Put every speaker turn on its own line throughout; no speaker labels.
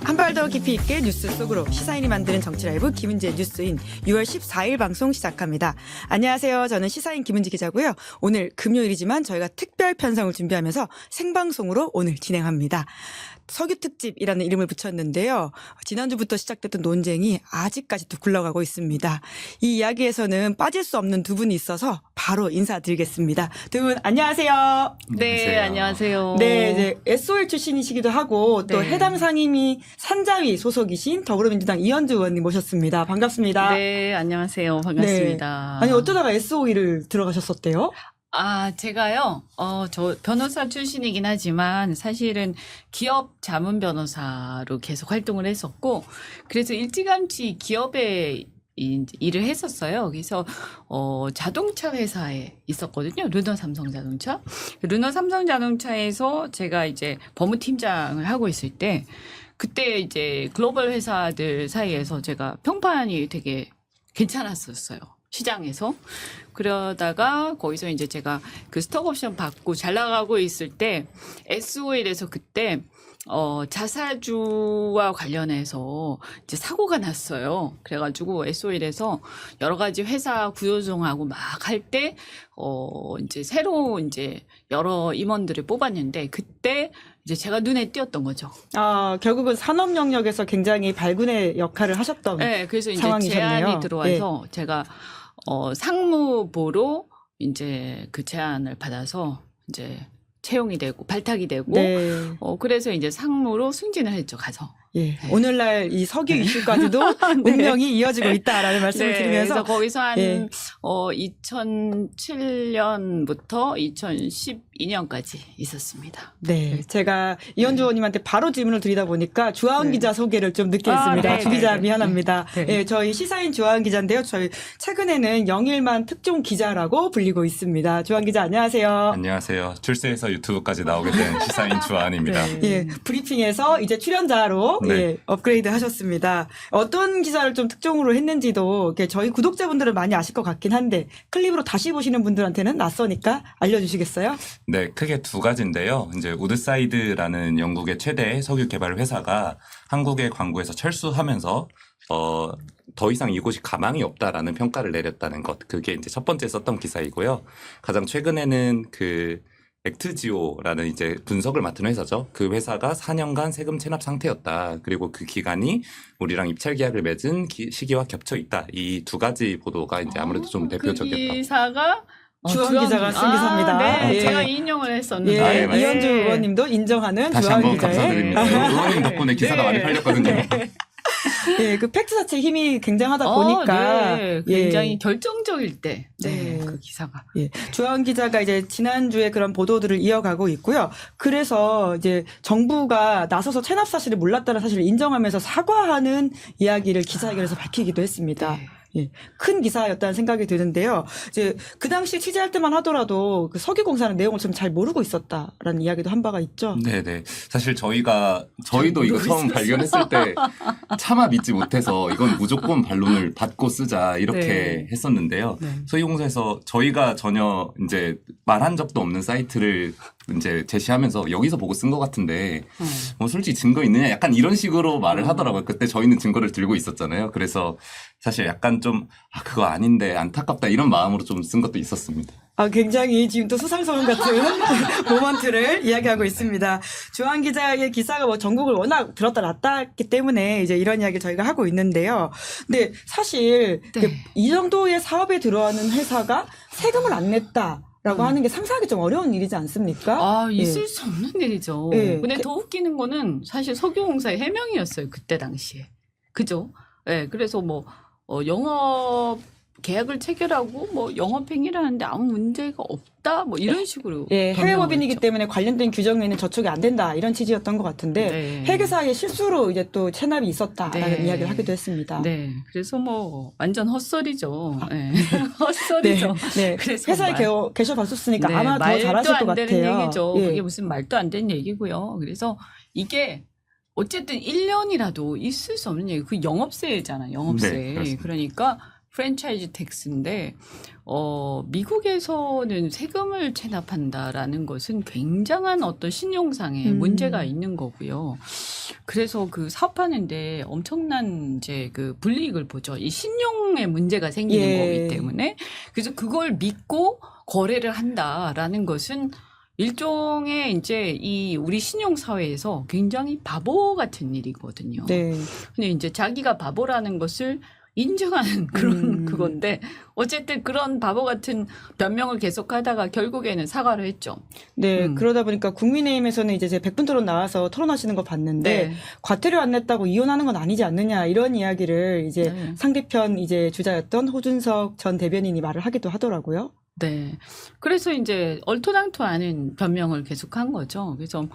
한 발 더 깊이 있게 뉴스 속으로 시사인이 만드는 정치 라이브 김은지의 뉴스인 6월 14일 방송 시작합니다. 안녕하세요. 저는 시사인 김은지 기자고요. 오늘 금요일이지만 저희가 특별 편성을 준비하면서 생방송으로 오늘 진행합니다. 석유 특집이라는 이름을 붙였는데요. 지난주부터 시작됐던 논쟁이 아직까지도 굴러가고 있습니다. 이 이야기에서는 빠질 수 없는 두 분이 있어서 바로 인사드리겠습니다. 두 분 안녕하세요.
네, 안녕하세요.
네, 이제 SOL 출신이시기도 하고 또
네.
해당 상임위 산자위 소속이신 더불어민주당 이현주 의원님 모셨습니다. 반갑습니다.
네, 안녕하세요. 반갑습니다.
아니 어쩌다가 SOE를 들어가셨었대요?
아, 제가요, 저 변호사 출신이긴 하지만 사실은 기업 자문 변호사로 계속 활동을 했었고, 그래서 일찌감치 기업에 일을 했었어요. 그래서, 자동차 회사에 있었거든요. 르노 삼성 자동차. 르노 삼성 자동차에서 제가 이제 법무팀장을 하고 있을 때, 그때 이제 글로벌 회사들 사이에서 제가 평판이 되게 괜찮았었어요. 시장에서. 그러다가 거기서 이제 제가 그 스톡옵션 받고 잘 나가고 있을 때 SOL에서 그때 자사주와 관련해서 이제 사고가 났어요. 그래가지고 SOL에서 여러 가지 회사 구조조정하고 막 할 때 이제 새로 이제 여러 임원들을 뽑았는데 그때 이제 제가 눈에 띄었던 거죠.
아, 결국은 산업 영역에서 굉장히 발군의 역할을 하셨던
네, 그래서 이제
상황이셨네요.
제안이 들어와서 제가 상무보로 이제 그 제안을 받아서 이제 채용이 되고 발탁이 되고
네.
그래서 이제 상무로 승진을 했죠. 가서.
예. 오늘날 이 석유 이슈까지도 운명이 이어지고 있다라는 말씀을 드리면서
그래서 거기서 한
예.
2007년부터 2012년까지 있었습니다.
네, 제가 이현주 의원님한테 바로 질문을 드리다 보니까 주하은
네.
기자 소개를 좀 늦게
아,
했습니다.
네,
주 기자
네,
미안합니다.
네.
예, 저희 시사인 주하은 기자인데요. 저희 최근에는 영일만 특종 기자라고 불리고 있습니다. 주하은 기자 안녕하세요.
안녕하세요. 출세해서 유튜브까지 나오게 된 시사인 주한입니다.
네.
예, 브리핑에서 이제 출연자로
네.
예, 업그레이드 하셨습니다. 어떤 기사를 좀 특종으로 했는지도 이렇게 저희 구독자분들은 많이 아실 것 같긴 한데 클립으로 다시 보시는 분들한테는 낯서니까 알려주시겠어요?
네, 크게 두 가지인데요. 이제 우드사이드라는 영국의 최대 석유 개발 회사가 한국의 광구에서 철수하면서 더 이상 이곳이 가망이 없다라는 평가를 내렸다는 것. 그게 이제 첫 번째 썼던 기사이고요. 가장 최근에는 그 액트지오라는 이제 분석을 맡은 회사죠. 그 회사가 4년간 세금 체납 상태였다. 그리고 그 기간이 우리랑 입찰 계약을 맺은 시기와 겹쳐 있다. 이 두 가지 보도가 이제 아무래도 좀
그
대표적이었다.
기사가
주한 기자가 쓴 기사입니다.
네,
예.
제가 인용을 했었는데.
예,
아, 예, 맞습니다.
이현주 의원님도 인정하는
다시
주하은
한번
기자의
감사드립니다. 의원님 덕분에 기사가
네.
많이 팔렸거든요.
예, 그 팩트 자체 힘이 굉장하다 보니까
네,
예.
굉장히 결정적일 때.
네.
그 기사가.
예. 주한 기자가 이제 지난주에 그런 보도들을 이어가고 있고요. 그래서 이제 정부가 나서서 체납 사실을 몰랐다는 사실을 인정하면서 사과하는 이야기를 기자회견에서 밝히기도 했습니다.
네.
예. 큰 기사였다는 생각이 드는데요. 이제 그 당시 취재할 때만 하더라도 그 석유공사는 내용을 좀 잘 모르고 있었다라는 이야기도 한 바가 있죠.
네네. 사실 저희도 이거 처음 발견했을 때 차마 믿지 못해서 이건 무조건 반론을 받고 쓰자 이렇게
네.
했었는데요.
네.
소위공사에서 저희가 전혀 이제 말한 적도 없는 사이트를 이제 제시하면서 여기서 보고 쓴 것 같은데 뭐 솔직히 증거 있느냐 약간 이런 식으로 말을 하더라고요. 그때 저희는 증거를 들고 있었잖아요. 그래서 사실 약간 좀 그거 아닌데 안타깝다 이런 마음으로 좀 쓴 것도 있었습니다.
아, 굉장히 지금 또 수상소문 같은 모먼트를 이야기하고 있습니다. 주한 기자의 기사가 뭐 전국을 워낙 들었다 놨다 했기 때문에 이제 이런 이야기를 저희가 하고 있는데요. 근데 사실
네.
이 정도의 사업에 들어가는 회사가 세금을 안 냈다라고 하는 게 상상하기 좀 어려운 일이지 않습니까?
있을 수 없는 일이죠.
예.
근데 더 웃기는 거는 사실 석유공사의 해명이었어요. 그때 당시에. 그죠? 예. 그래서 뭐, 영업 계약을 체결하고 뭐 영업행위라는데 아무 문제가 없다 뭐 이런 식으로
예, 해외 법인이기
변명을
때문에 관련된 규정에는 저촉이 안 된다 이런 취지였던 것 같은데
네.
회계사의 실수로 이제 또 체납이 있었다라는
네.
이야기를 하기도 했습니다.
네. 그래서 뭐 완전 헛소리죠. 예. 헛소리죠.
네.
그래서
회사에 계셔봤었으니까
네,
아마 더 잘하실 것
말도 안
같아요.
되는 얘기죠.
예.
그게 무슨 말도 안 되는 얘기고요. 그래서 이게 어쨌든 1년이라도 있을 수 없는 얘기. 그 영업세잖아, 영업세.
네, 그렇습니다.
그러니까 프랜차이즈 텍스인데 미국에서는 세금을 체납한다라는 것은 굉장한 어떤 신용상의 문제가 있는 거고요. 그래서 그 사업하는데 엄청난 이제 그 불이익을 보죠. 이 신용의 문제가 생기는
예.
거기 때문에 그래서 그걸 믿고 거래를 한다라는 것은 일종의 이제 이 우리 신용 사회에서 굉장히 바보 같은 일이거든요.
네.
근데 이제 자기가 바보라는 것을 인정하는 그런 그건데 어쨌든 그런 바보 같은 변명을 계속하다가 결국에는 사과를 했죠.
네, 그러다 보니까 국민의힘에서는 이제 제 100분 토론 나와서 토론하시는 거 봤는데
네.
과태료 안 냈다고 이혼하는 건 아니지 않느냐 이런 이야기를 이제
네.
상대편 이제 주자였던 호준석 전 대변인이 말을 하기도 하더라고요.
네. 그래서 이제 얼토당토하는 변명을 계속한 거죠. 그래서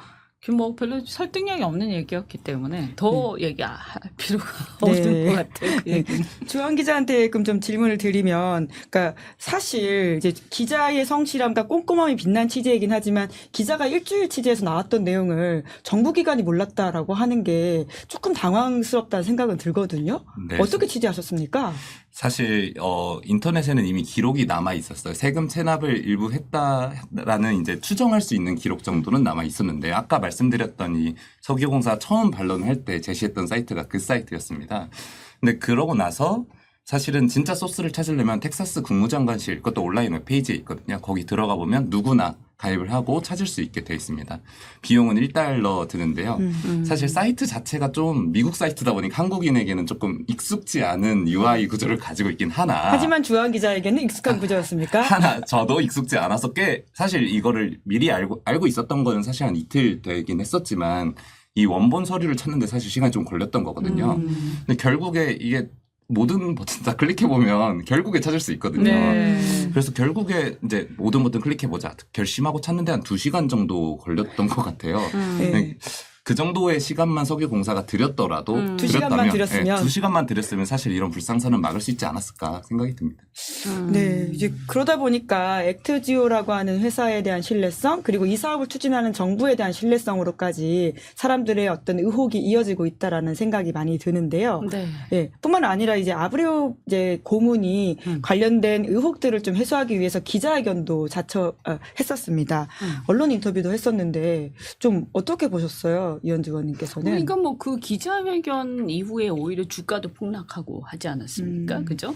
뭐 별로 설득력이 없는 얘기였기 때문에 더 얘기할 필요가 없는 것 같아요. 그 얘기는.
주한 기자한테 그럼 좀 질문을 드리면, 그러니까 사실 이제 기자의 성실함과 꼼꼼함이 빛난 취재이긴 하지만 기자가 일주일 취재해서 나왔던 내용을 정부기관이 몰랐다라고 하는 게 조금 당황스럽다는 생각은 들거든요.
네.
어떻게 취재하셨습니까?
사실 인터넷에는 이미 기록이 남아 있었어요. 세금 체납을 일부 했다라는 이제 추정할 수 있는 기록 정도는 남아 있었는데 아까 말씀드렸던 이 석유공사 처음 반론할 때 제시했던 사이트가 그 사이트였습니다. 근데 그러고 나서 사실은 진짜 소스를 찾으려면 텍사스 국무장관실 그것도 온라인 웹페이지에 있거든요. 거기 들어가 보면 누구나 가입을 하고 찾을 수 있게 돼 있습니다. 비용은 $1 드는데요. 사실 사이트 자체가 좀 미국 사이트다 보니까 한국인에게는 조금 익숙지 않은 UI 구조를 가지고 있긴 하나.
하지만 주한 기자에게는 익숙한 구조였습니까?
하나 저도 익숙지 않아서 꽤 사실 이거를 미리 알고 있었던 거는 사실 한 이틀 되긴 했었지만 이 원본 서류를 찾는데 사실 시간이 좀 걸렸던 거거든요. 근데 결국에 이게 모든 버튼 다 클릭해보면 결국에 찾을 수 있거든요.
네.
그래서 결국에 이제 모든 버튼 클릭해보자. 결심하고 찾는데 한 2시간 정도 걸렸던 것 같아요.
네.
그 정도의 시간만 석유공사가 들였더라도
2시간만 들였으면
2시간만 들였으면 사실 이런 불상사는 막을 수 있지 않았을까 생각이 듭니다.
네, 이제 그러다 보니까 액트지오라고 하는 회사에 대한 신뢰성 그리고 이 사업을 추진하는 정부에 대한 신뢰성으로까지 사람들의 어떤 의혹이 이어지고 있다라는 생각이 많이 드는데요.
네.
예, 뿐만 아니라 이제 아브레오 이제 고문이 관련된 의혹들을 좀 해소하기 위해서 기자회견도 했었습니다. 언론 인터뷰도 했었는데 좀 어떻게 보셨어요, 이현주 의원님께서는?
그러니까 뭐 그 기자회견 이후에 오히려 주가도 폭락하고 하지 않았습니까? 그죠?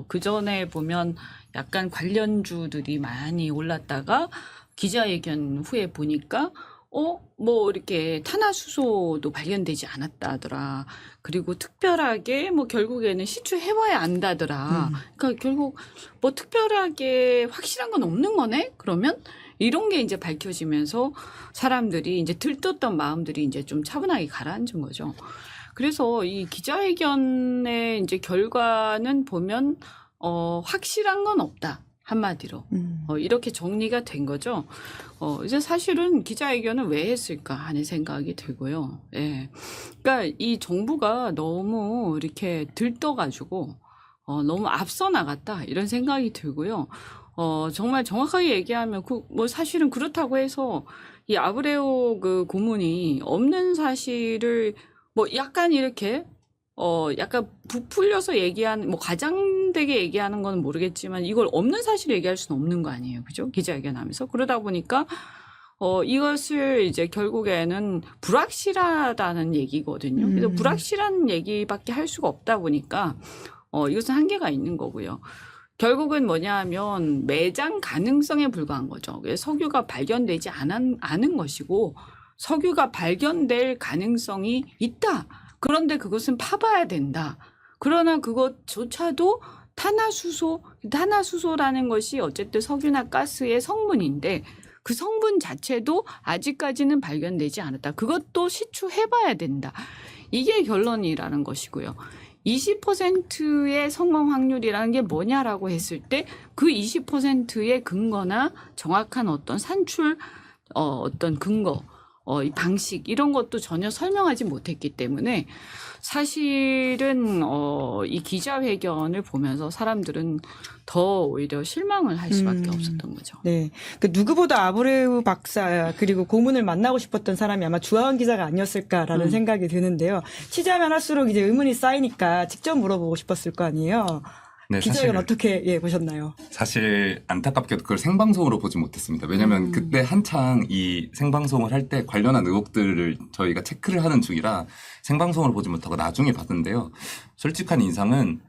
그 전에 보면 약간 관련주들이 많이 올랐다가 기자회견 후에 보니까 뭐 이렇게 탄화수소도 발견되지 않았다 하더라. 그리고 특별하게 뭐 결국에는 시추해봐야 안다더라. 그러니까 결국 뭐 특별하게 확실한 건 없는 거네? 그러면 이런 게 이제 밝혀지면서 사람들이 이제 들떴던 마음들이 이제 좀 차분하게 가라앉은 거죠. 그래서 이 기자회견의 이제 결과는 보면 확실한 건 없다. 한마디로 이렇게 정리가 된 거죠. 이제 사실은 기자회견을 왜 했을까 하는 생각이 들고요. 예, 그러니까 이 정부가 너무 이렇게 들떠가지고 너무 앞서 나갔다 이런 생각이 들고요. 정말 정확하게 얘기하면 뭐 사실은 그렇다고 해서 이 아브레오 그 고문이 없는 사실을 뭐 약간 이렇게 약간 부풀려서 얘기하는, 뭐 과장되게 얘기하는 건 모르겠지만 이걸 없는 사실을 얘기할 수는 없는 거 아니에요. 그죠? 기자회견 하면서. 그러다 보니까, 이것을 이제 결국에는 불확실하다는 얘기거든요. 그래서 불확실한 얘기밖에 할 수가 없다 보니까, 이것은 한계가 있는 거고요. 결국은 뭐냐 하면 매장 가능성에 불과한 거죠. 석유가 발견되지 않은 것이고, 석유가 발견될 가능성이 있다. 그런데 그것은 파봐야 된다. 그러나 그것조차도 탄화수소라는 것이 어쨌든 석유나 가스의 성분인데 그 성분 자체도 아직까지는 발견되지 않았다. 그것도 시추해봐야 된다. 이게 결론이라는 것이고요. 20%의 성공 확률이라는 게 뭐냐라고 했을 때 그 20%의 근거나 정확한 어떤 산출, 어떤 근거, 이 방식 이런 것도 전혀 설명하지 못했기 때문에 사실은 이 기자회견을 보면서 사람들은 더 오히려 실망을 할 수밖에 없었던 거죠.
네. 그 누구보다 아브레우 박사 그리고 고문을 만나고 싶었던 사람이 아마 주하원 기자가 아니었을까라는 생각이 드는데요. 취재하면 할수록 이제 의문이 쌓이니까 직접 물어보고 싶었을 거 아니에요.
네,
기자회견 어떻게 보셨나요?
사실 안타깝게도 그걸 생방송으로 보지 못했습니다. 왜냐하면 그때 한창 이 생방송을 할 때 관련한 의혹들을 저희가 체크를 하는 중이라 생방송으로 보지 못하고 나중에 봤는데요. 솔직한 인상은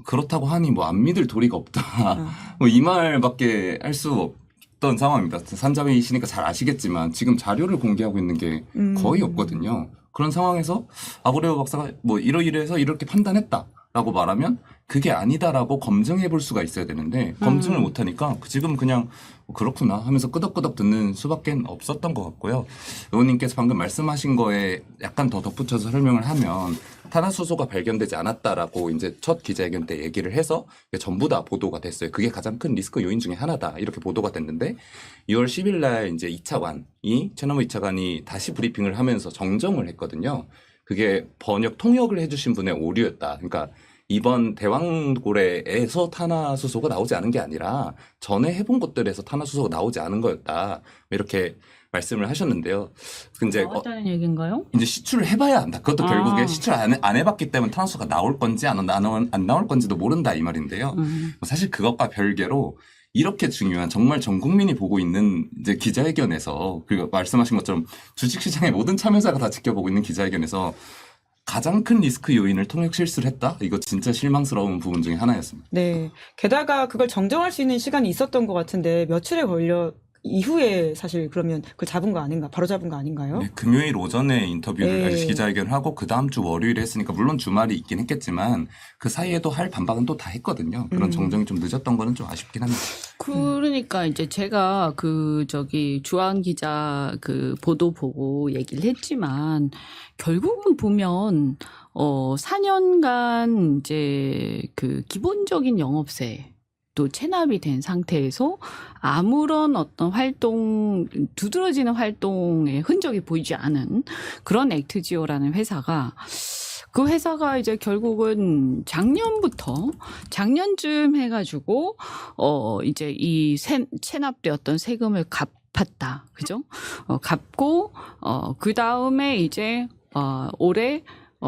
그렇다고 하니 뭐 안 믿을 도리가 없다. 뭐 이 말밖에 할 수 없던 상황입니다. 산자매이시니까 잘 아시겠지만 지금 자료를 공개하고 있는 게 거의 없거든요. 그런 상황에서 아브레우 박사가 뭐 이러이러해서 이렇게 판단했다. 라고 말하면 그게 아니다라고 검증해 볼 수가 있어야 되는데 검증을 못하니까 지금 그냥 그렇구나 하면서 끄덕끄덕 듣는 수밖에 없었던 것 같고요. 의원님께서 방금 말씀하신 거에 약간 더 덧붙여서 설명을 하면 탄화수소가 발견되지 않았다라고 이제 첫 기자회견 때 얘기를 해서 전부 다 보도가 됐어요. 그게 가장 큰 리스크 요인 중에 하나다 이렇게 보도가 됐는데 6월 10일 날 이제 2차관이 최남호 2차관이 다시 브리핑을 하면서 정정을 했거든요. 그게 번역 통역을 해주신 분의 오류였다. 그러니까 이번 대왕고래에서 탄화수소가 나오지 않은 게 아니라 전에 해본 것들에서 탄화수소가 나오지 않은 거였다. 이렇게 말씀을 하셨는데요. 근데
나왔다는 얘기인가요?
이제 시추를 해봐야 안다. 그것도 결국에 시추를 안 해봤기 때문에 탄화수소가 나올 건지 안 나올 건지도 모른다 이 말인데요. 사실 그것과 별개로 이렇게 중요한 정말 전 국민이 보고 있는 이제 기자회견에서 그리고 말씀하신 것처럼 주식시장의 모든 참여자가 다 지켜보고 있는 기자회견에서 가장 큰 리스크 요인을 통역 실수를 했다? 이거 진짜 실망스러운 부분 중에 하나였습니다.
네. 게다가 그걸 정정할 수 있는 시간이 있었던 것 같은데 며칠에 걸려 이후에 사실 그러면 그걸 잡은 거 아닌가? 바로 잡은 거 아닌가요?
네, 금요일 오전에 인터뷰를
네.
기자회견을 하고 그 다음 주 월요일에 했으니까 물론 주말이 있긴 했겠지만 그 사이에도 할 반박은 또 다 했거든요. 그런 정정이 좀 늦었던 거는 좀 아쉽긴 합니다.
그러니까 이제 제가 주한 기자 보도 보고 얘기를 했지만 결국은 보면 4년간 이제 기본적인 영업세 또 체납이 된 상태에서 아무런 어떤 두드러지는 활동의 흔적이 보이지 않은 그런 액트지오라는 회사가 그 회사가 이제 결국은 작년쯤 해가지고 이제 이 체납되었던 세금을 갚았다, 그죠? 갚고 그 다음에 이제 올해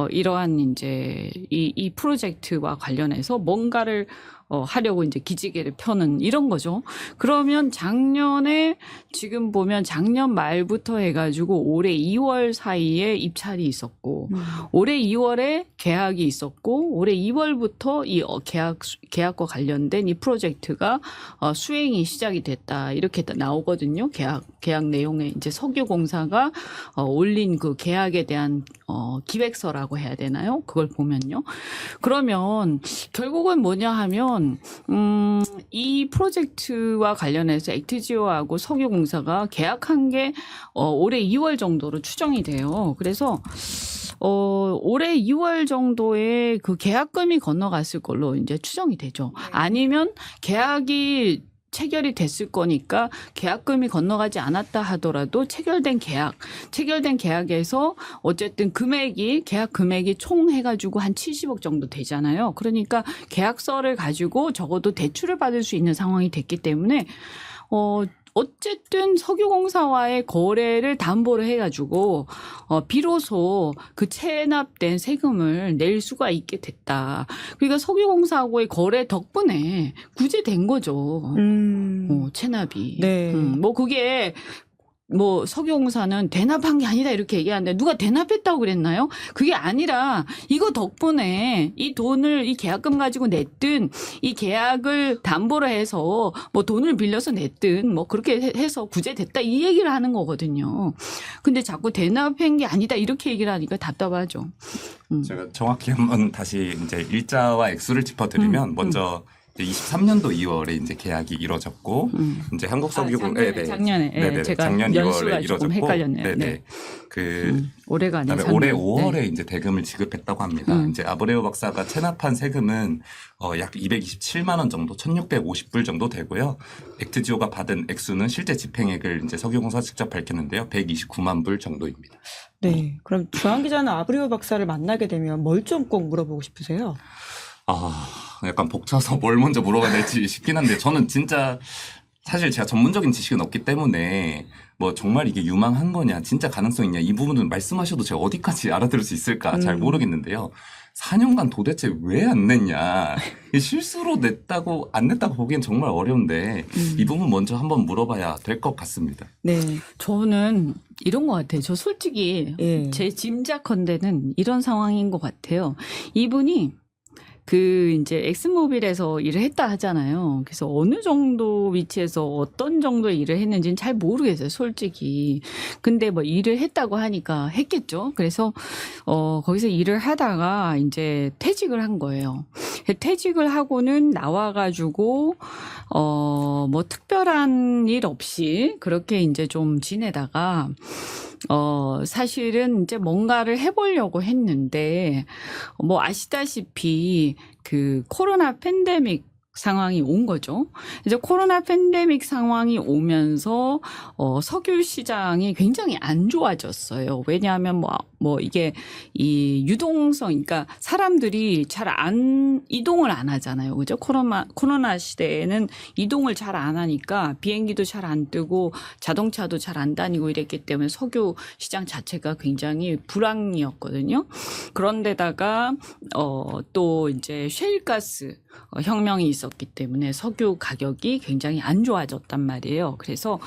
이러한 이제 이 프로젝트와 관련해서 뭔가를 하려고 이제 기지개를 펴는 이런 거죠. 그러면 작년에 지금 보면 작년 말부터 해가지고 올해 2월 사이에 입찰이 있었고 올해 2월에 계약이 있었고 올해 2월부터 이 계약과 관련된 이 프로젝트가 수행이 시작이 됐다 이렇게 나오거든요. 계약 내용에 이제 석유공사가 올린 그 계약에 대한 기획서라고 해야 되나요? 그걸 보면요. 그러면 결국은 뭐냐 하면 이 프로젝트와 관련해서 액트지오하고 석유공사가 계약한 게 올해 2월 정도로 추정이 돼요. 그래서 올해 2월 정도에 그 계약금이 건너갔을 걸로 이제 추정이 되죠. 아니면 계약이 체결이 됐을 거니까 계약금이 건너가지 않았다 하더라도 체결된 계약에서 어쨌든 계약 금액이 총 해가지고 한 70억 정도 되잖아요. 그러니까 계약서를 가지고 적어도 대출을 받을 수 있는 상황이 됐기 때문에 어쨌든 석유공사와의 거래를 담보를 해가지고 비로소 그 체납된 세금을 낼 수가 있게 됐다. 그러니까 석유공사하고의 거래 덕분에 구제된 거죠. 체납이.
네.
뭐 그게 뭐 석유공사는 대납한 게 아니다 이렇게 얘기하는데 누가 대납했다고 그랬나요? 그게 아니라 이거 덕분에 이 돈을 이 계약금 가지고 냈든 이 계약을 담보로 해서 뭐 돈을 빌려서 냈든 뭐 그렇게 해서 구제됐다 이 얘기를 하는 거거든요. 근데 자꾸 대납한 게 아니다 이렇게 얘기를 하니까 답답하죠.
제가 정확히 한번 다시 이제 일자와 액수를 짚어드리면 먼저 이제 23년도 2월에 이제 계약이 이루어졌고 이제 한국석유공
작년에 제가
작년
연수가
2월에
조금
이루어졌고
헷갈렸네요.
네네.
올해가 아니라
올해
작년.
5월에 이제 대금을 지급했다고 합니다. 이제 아브레오 박사가 체납한 세금은 약 227만 원 정도, 1,650불 정도 되고요. 액트지오가 받은 액수는 실제 집행액을 이제 석유공사 직접 밝혔는데요. 129만 불 정도입니다.
네. 그럼 주한 기자는 아브리오 박사를 만나게 되면 뭘 좀 꼭 물어보고 싶으세요?
약간 벅차서 뭘 먼저 물어봐야 될지 싶긴 한데 저는 진짜 사실 제가 전문적인 지식은 없기 때문에 뭐 정말 이게 유망한 거냐, 진짜 가능성 있냐 이 부분은 말씀하셔도 제가 어디까지 알아들을 수 있을까 잘 모르겠는데요. 4년간 도대체 왜 안 냈냐. 실수로 냈다고 안 냈다고 보기엔 정말 어려운데 이 부분 먼저 한번 물어봐야 될 것 같습니다.
네.
저는 이런 것 같아요. 저 솔직히
예.
제 짐작컨대는 이런 상황인 것 같아요. 이분이 이제 엑스모빌에서 일을 했다 하잖아요. 그래서 어느 정도 위치에서 어떤 정도의 일을 했는지는 잘 모르겠어요, 솔직히. 근데 뭐 일을 했다고 하니까 했겠죠. 그래서, 거기서 일을 하다가 이제 퇴직을 한 거예요. 퇴직을 하고는 나와가지고, 뭐 특별한 일 없이 그렇게 이제 좀 지내다가, 사실은 이제 뭔가를 해보려고 했는데, 뭐 아시다시피 코로나 팬데믹 상황이 온 거죠. 이제 코로나 팬데믹 상황이 오면서 석유 시장이 굉장히 안 좋아졌어요. 왜냐하면 뭐 이게 이 유동성, 그러니까 사람들이 잘 이동을 안 하잖아요. 그죠? 코로나 시대에는 이동을 잘 안 하니까 비행기도 잘 안 뜨고 자동차도 잘 안 다니고 이랬기 때문에 석유 시장 자체가 굉장히 불황이었거든요. 그런데다가 또 이제 셰일가스 혁명이 있었기 때문에 석유 가격이 굉장히 안 좋아졌단 말이에요. 그래서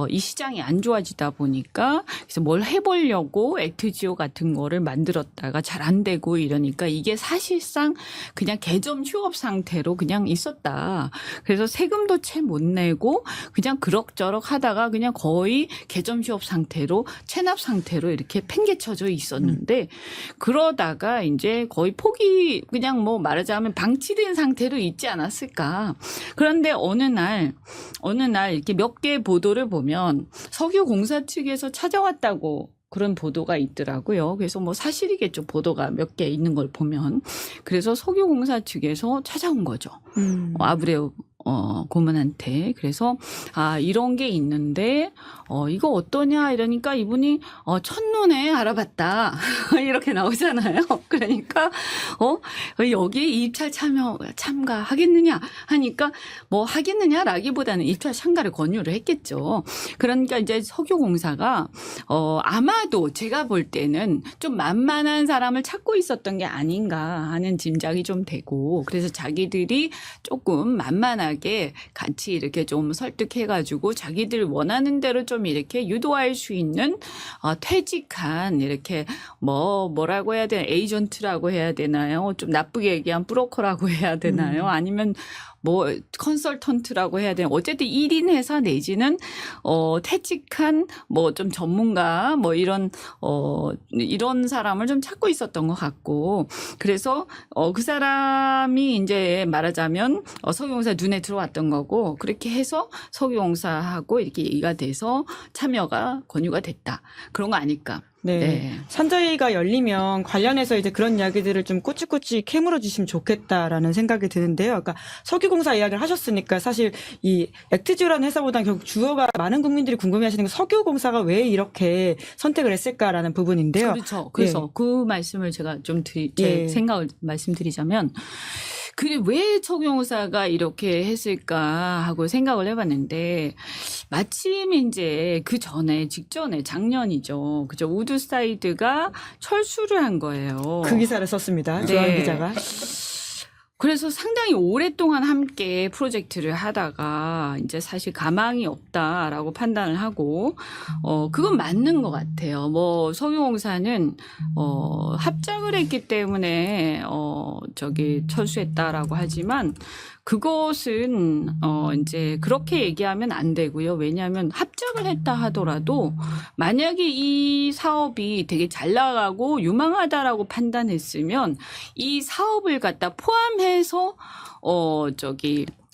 이 시장이 안 좋아지다 보니까 그래서 뭘 해보려고 액트지오 같은 거를 만들었다가 잘 안 되고 이러니까 이게 사실상 그냥 개점 휴업 상태로 그냥 있었다. 그래서 세금도 채 못 내고 그냥 그럭저럭 하다가 그냥 거의 개점 휴업 상태로 체납 상태로 이렇게 팽개쳐져 있었는데 그러다가 이제 거의 포기 그냥 뭐 말하자면 방치된 상태로 있지 않았을까. 그런데 어느 날 이렇게 몇 개 보도를 보면 석유공사 측에서 찾아왔다고 그런 보도가 있더라고요. 그래서 뭐 사실이겠죠. 보도가 몇 개 있는 걸 보면. 그래서 석유공사 측에서 찾아온 거죠. 아브레오 고문한테. 그래서 이런 게 있는데 이거 어떠냐 이러니까 이분이 첫눈에 알아봤다 이렇게 나오잖아요. 그러니까 여기에 입찰 참가하겠느냐 하니까 뭐 하겠느냐라기보다는 입찰 참가를 권유를 했겠죠. 그러니까 이제 석유공사가 아마도 제가 볼 때는 좀 만만한 사람을 찾고 있었던 게 아닌가 하는 짐작이 좀 되고 그래서 자기들이 조금 만만하게 같이 이렇게 좀 설득해가지고 자기들 원하는 대로 좀 이렇게 유도할 수 있는 퇴직한 이렇게 뭐라고 해야 되나 에이전트라고 해야 되나요? 좀 나쁘게 얘기한 브로커라고 해야 되나요? 아니면 뭐 컨설턴트라고 해야 되나 어쨌든 1인 회사 내지는 퇴직한 뭐 좀 전문가 뭐 이런 사람을 좀 찾고 있었던 것 같고 그래서 그 사람이 이제 말하자면 석유공사 눈에 들어왔던 거고 그렇게 해서 석유공사하고 이렇게 얘기가 돼서 참여가 권유가 됐다 그런 거 아닐까.
네.
네.
산자위가 열리면 관련해서 이제 그런 이야기들을 좀 꼬치꼬치 캐물어 주시면 좋겠다라는 생각이 드는데요. 그러니까 석유공사 이야기를 하셨으니까 사실 이 액트지오라는 회사보다는 결국 주어가 많은 국민들이 궁금해하시는 게 석유공사가 왜 이렇게 선택을 했을까라는 부분인데요.
그렇죠. 그래서
예.
그 말씀을 제가 좀 제 생각을 말씀드리자면 왜 석유공사가 이렇게 했을까 하고 생각을 해봤는데 마침 이제 직전에 작년이죠. 그죠. 우드사이드가 철수를 한 거예요.
그 기사를 썼습니다.
네.
주한 기자가.
그래서 상당히 오랫동안 함께 프로젝트를 하다가 이제 사실 가망이 없다라고 판단을 하고 그건 맞는 것 같아요. 뭐 석유공사는 합작을 했기 때문에 철수했다라고 하지만 그것은 이제 그렇게 얘기하면 안 되고요. 왜냐하면 합작을 했다 하더라도 만약에 이 사업이 되게 잘 나가고 유망하다라고 판단했으면 이 사업을 갖다 포함해서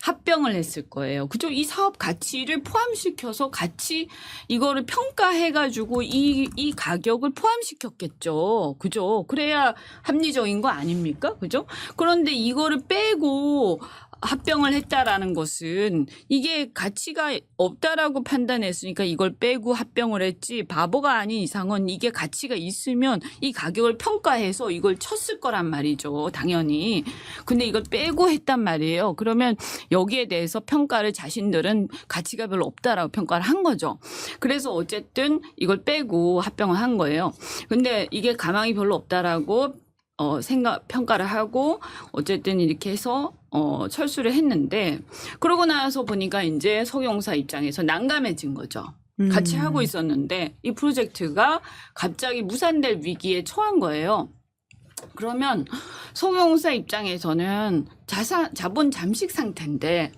합병을 했을 거예요. 그죠? 이 사업 가치를 포함시켜서 같이 이거를 평가해가지고 이 가격을 포함시켰겠죠. 그죠? 그래야 합리적인 거 아닙니까? 그죠? 그런데 이거를 빼고 합병을 했다라는 것은 이게 가치가 없다라고 판단했으니까 이걸 빼고 합병을 했지 바보가 아닌 이상은 이게 가치가 있으면 이 가격을 평가해서 이걸 쳤을 거란 말이죠. 당연히. 근데 이걸 빼고 했단 말이에요. 그러면 여기에 대해서 평가를 자신들은 가치가 별로 없다라고 평가를 한 거죠. 그래서 어쨌든 이걸 빼고 합병을 한 거예요. 근데 이게 가망이 별로 없다라고 평가를 하고 어쨌든 이렇게 해서 철수를 했는데 그러고 나서 보니까 이제 석유공사 입장에서 난감해진 거죠. 같이 하고 있었는데 이 프로젝트가 갑자기 무산될 위기에 처한 거예요. 그러면 석유공사 입장에서는 자본 잠식 상태인데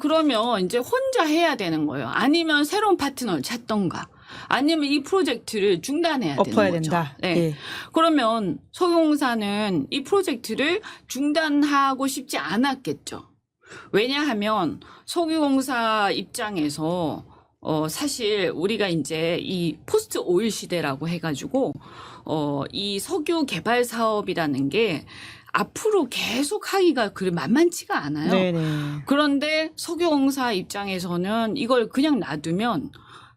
그러면 이제 혼자 해야 되는 거예요. 아니면 새로운 파트너를 찾던가. 아니면 이 프로젝트를 중단해야 되는
엎어야
거죠.
된다.
네.
예.
그러면 석유공사는 이 프로젝트를 중단하고 싶지 않았겠죠. 왜냐하면 석유공사 입장에서 사실 우리가 이제 이 포스트 오일 시대라고 해가지고 이 석유 개발 사업이라는 게 앞으로 계속 하기가 그리 만만치가 않아요.
네네.
그런데 석유공사 입장에서는 이걸 그냥 놔두면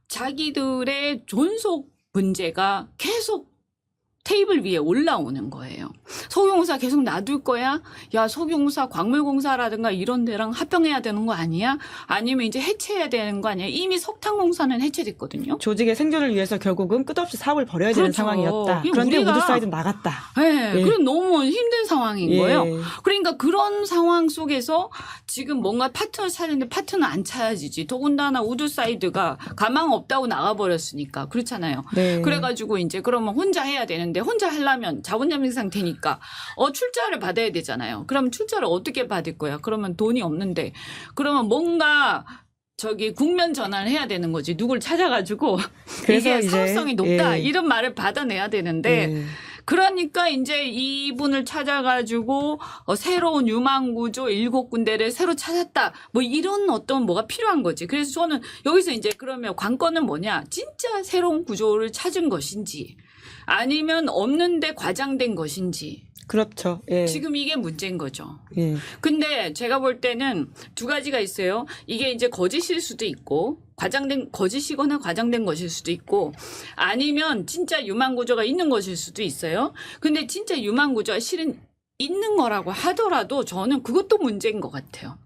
자기들의 존속 문제가 계속 테이블 위에 올라오는 거예요. 석유공사 계속 놔둘 거야? 야, 석유공사, 광물공사라든가 이런 데랑 합병해야 되는 거 아니야? 아니면 이제 해체해야 되는 거 아니야? 이미 석탄공사는 해체됐거든요.
조직의 생존을 위해서 결국은 끝없이 사업을 벌여야 되는
그렇죠.
상황이었다.
이게
그런데
우리가
우드사이드는 나갔다.
네,
예.
그럼 너무 힘든 상황인
예.
거예요. 그러니까 그런 상황 속에서 지금 뭔가 파트너 찾는데 파트너 안 찾아지지. 더군다나 우드사이드가 가망 없다고 나가버렸으니까. 그렇잖아요.
네.
그래가지고 이제 그러면 혼자 해야 되는데 혼자 하려면 자본 잠식 상태니까 출자를 받아야 되잖아요. 그럼 출자를 어떻게 받을 거야? 그러면 돈이 없는데 그러면 뭔가 국면 전환을 해야 되는 거지. 누굴 찾아가지고
그래서
이게
이제,
사업성이 높다
예.
이런 말을 받아내야 되는데
예.
그러니까 이제 이분을 찾아가지고 새로운 유망 구조 7군데를 새로 찾았다. 뭐 이런 뭐가 필요한 거지. 그래서 저는 여기서 이제 그러면 관건은 뭐냐? 진짜 새로운 구조를 찾은 것인지 아니면 없는데 과장된 것인지.
그렇죠. 예.
지금 이게 문제인 거죠.
예.
근데 제가 볼 때는 두 가지가 있어요. 이게 이제 거짓일 수도 있고 거짓이거나 과장된 것일 수도 있고 아니면 진짜 유망 구조가 있는 것일 수도 있어요. 근데 진짜 유망 구조가 실은 있는 거라고 하더라도 저는 그것도 문제인 것 같아요.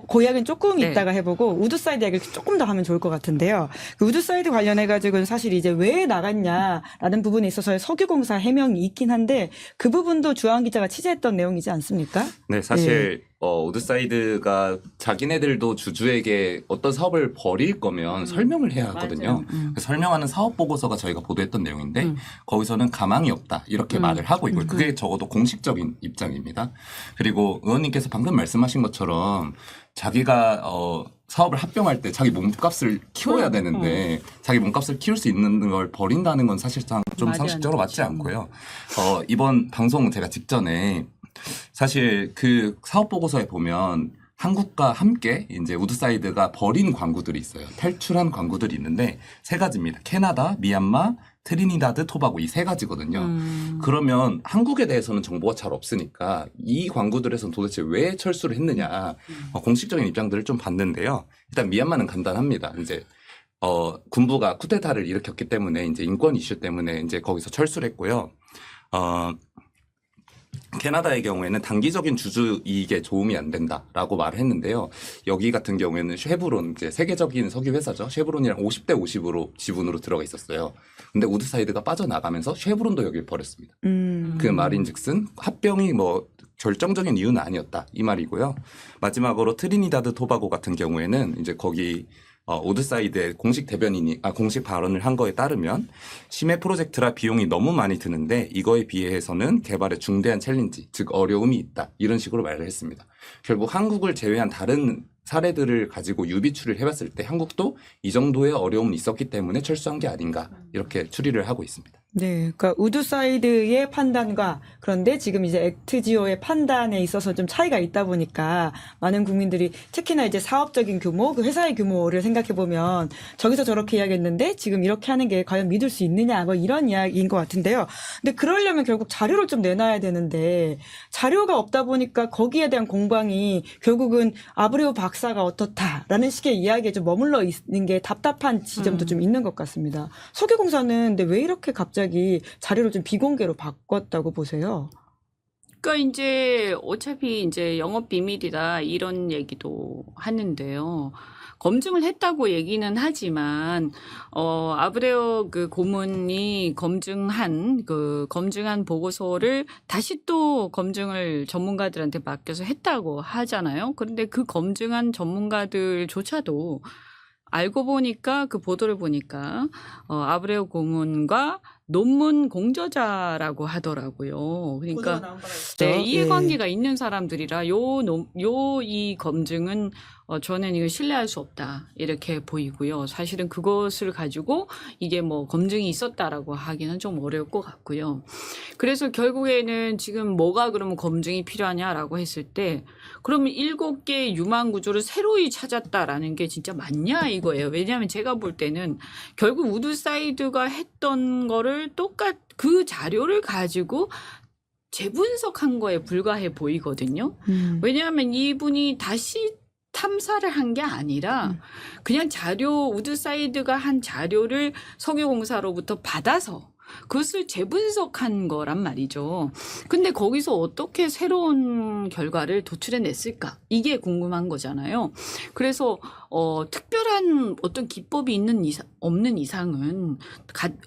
그 이야기는 조금
네.
이따가 해보고 우드사이드 이야기를 조금 더 하면 좋을 것 같은데요. 그 우드사이드 관련해가지고는 사실 이제 왜 나갔냐라는 부분에 있어서의 석유공사 해명이 있긴 한데 그 부분도 주한 기자가 취재했던 내용이지 않습니까?
네, 사실 우드사이드가 자기네들도 주주에게 어떤 사업을 벌일 거면 설명을 해야 하거든요.
맞아요.
설명하는 사업 보고서가 저희가 보도했던 내용인데 거기서는 가망이 없다 이렇게 말을 하고 있고요. 그게 적어도 공식적인 입장입니다. 그리고 의원님께서 방금 말씀하신 것처럼 자기가 사업을 합병할 때 자기 몸값을 키워야 되는데 자기 몸값을 키울 수 있는 걸 버린다는 건 사실상 좀
말이 안
상식적으로 맞지
되죠.
않고요. 이번 방송 제가 직전에 사실 그 사업 보고서에 보면 한국과 함께 이제 우드사이드가 버린 광구들이 있어요. 탈출한 광구들이 있는데 세 가지입니다. 캐나다, 미얀마, 트리니다드, 토바고 이 세 가지거든요. 그러면 한국에 대해서는 정보가 잘 없으니까 이 광구들에서는 도대체 왜 철수를 했느냐 공식적인 입장들을 좀 봤는데요. 일단 미얀마는 간단합니다. 이제 군부가 쿠데타를 일으켰기 때문에 이제 인권 이슈 때문에 이제 거기서 철수를 했고요. 캐나다의 경우에는 단기적인 주주 이익에 도움이 안 된다라고 말을 했는데요. 여기 같은 경우에는 쉐브론, 이제 세계적인 석유 회사죠. 쉐브론이랑 50대 50으로 지분으로 들어가 있었어요. 근데 우드사이드가 빠져나가면서 쉐브론도 여기를 버렸습니다. 그 말인즉슨 합병이 결정적인 이유는 아니었다 이 말이고요. 마지막으로 트리니다드 토바고 같은 경우에는 이제 거기 우드사이드의 공식 발언을 한 거에 따르면 심해 프로젝트라 비용이 너무 많이 드는데 이거에 비해서는 개발에 중대한 챌린지, 즉 어려움이 있다. 이런 식으로 말을 했습니다. 결국 한국을 제외한 다른 사례들을 가지고 유비추리를 해봤을 때 한국도 이 정도의 어려움이 있었기 때문에 철수한 게 아닌가 이렇게 추리를 하고 있습니다.
네, 그러니까 우드사이드의 판단과 그런데 지금 이제 액트지오의 판단에 있어서 좀 차이가 있다 보니까 많은 국민들이 특히나 이제 사업적인 규모, 그 회사의 규모를 생각해 보면 저기서 저렇게 이야기했는데 지금 이렇게 하는 게 과연 믿을 수 있느냐 뭐 이런 이야기인 것 같은데요. 근데 그러려면 결국 자료를 좀 내놔야 되는데 자료가 없다 보니까 거기에 대한 공방이 결국은 아브레오 박사가 어떻다라는 식의 이야기에 좀 머물러 있는 게 답답한 지점도 좀 있는 것 같습니다. 석유공사는 근데 왜 이렇게 갑자기 자료를 좀 비공개로 바꿨다고 보세요?
그러니까 이제 어차피 이제 영업 비밀이다 이런 얘기도 하는데요. 검증을 했다고 얘기는 하지만 아브레오 그 고문이 검증한 보고서를 다시 또 검증을 전문가들한테 맡겨서 했다고 하잖아요. 그런데 그 검증한 전문가들조차도 알고 보니까 그 보도를 보니까 아브레오 고문과 논문 공저자라고 하더라고요. 그러니까 네, 이해관계가 있는 사람들이라 이 검증은 저는 이거 신뢰할 수 없다 이렇게 보이고요. 사실은 그것을 가지고 이게 뭐 검증이 있었다라고 하기는 좀 어려울 것 같고요. 그래서 결국에는 지금 뭐가 그러면 검증이 필요하냐라고 했을 때 그러면 7개의 유망 구조를 새로이 찾았다라는 게 진짜 맞냐 이거예요. 왜냐하면 제가 볼 때는 결국 우드사이드가 했던 거를 그 자료를 가지고 재분석한 거에 불과해 보이거든요. 왜냐하면 이분이 다시 탐사를 한 게 아니라 그냥 우드사이드가 한 자료를 석유공사로부터 받아서 그것을 재분석한 거란 말이죠. 근데 거기서 어떻게 새로운 결과를 도출해냈을까? 이게 궁금한 거잖아요. 그래서 특별한 어떤 기법이 없는 이상은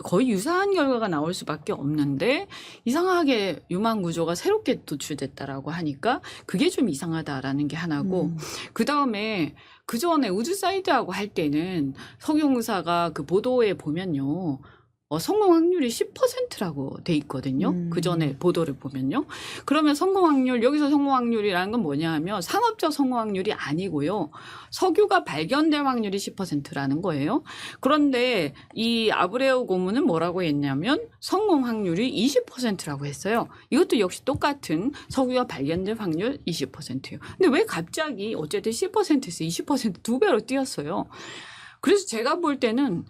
거의 유사한 결과가 나올 수밖에 없는데 이상하게 유망 구조가 새롭게 도출됐다라고 하니까 그게 좀 이상하다라는 게 하나고 그 다음에 그 전에 우드사이드하고 할 때는 석유공사가 그 보도에 보면요. 성공 확률이 10%라고 돼 있거든요. 그 전에 보도를 보면요. 그러면 여기서 성공 확률이라는 건 뭐냐 하면 상업적 성공 확률이 아니고요. 석유가 발견될 확률이 10%라는 거예요. 그런데 이 아브레오 고문은 뭐라고 했냐면 성공 확률이 20%라고 했어요. 이것도 역시 똑같은 석유가 발견될 확률 20%예요. 근데 왜 갑자기 어쨌든 10%에서 20% 2배로 뛰었어요. 그래서 제가 볼 때는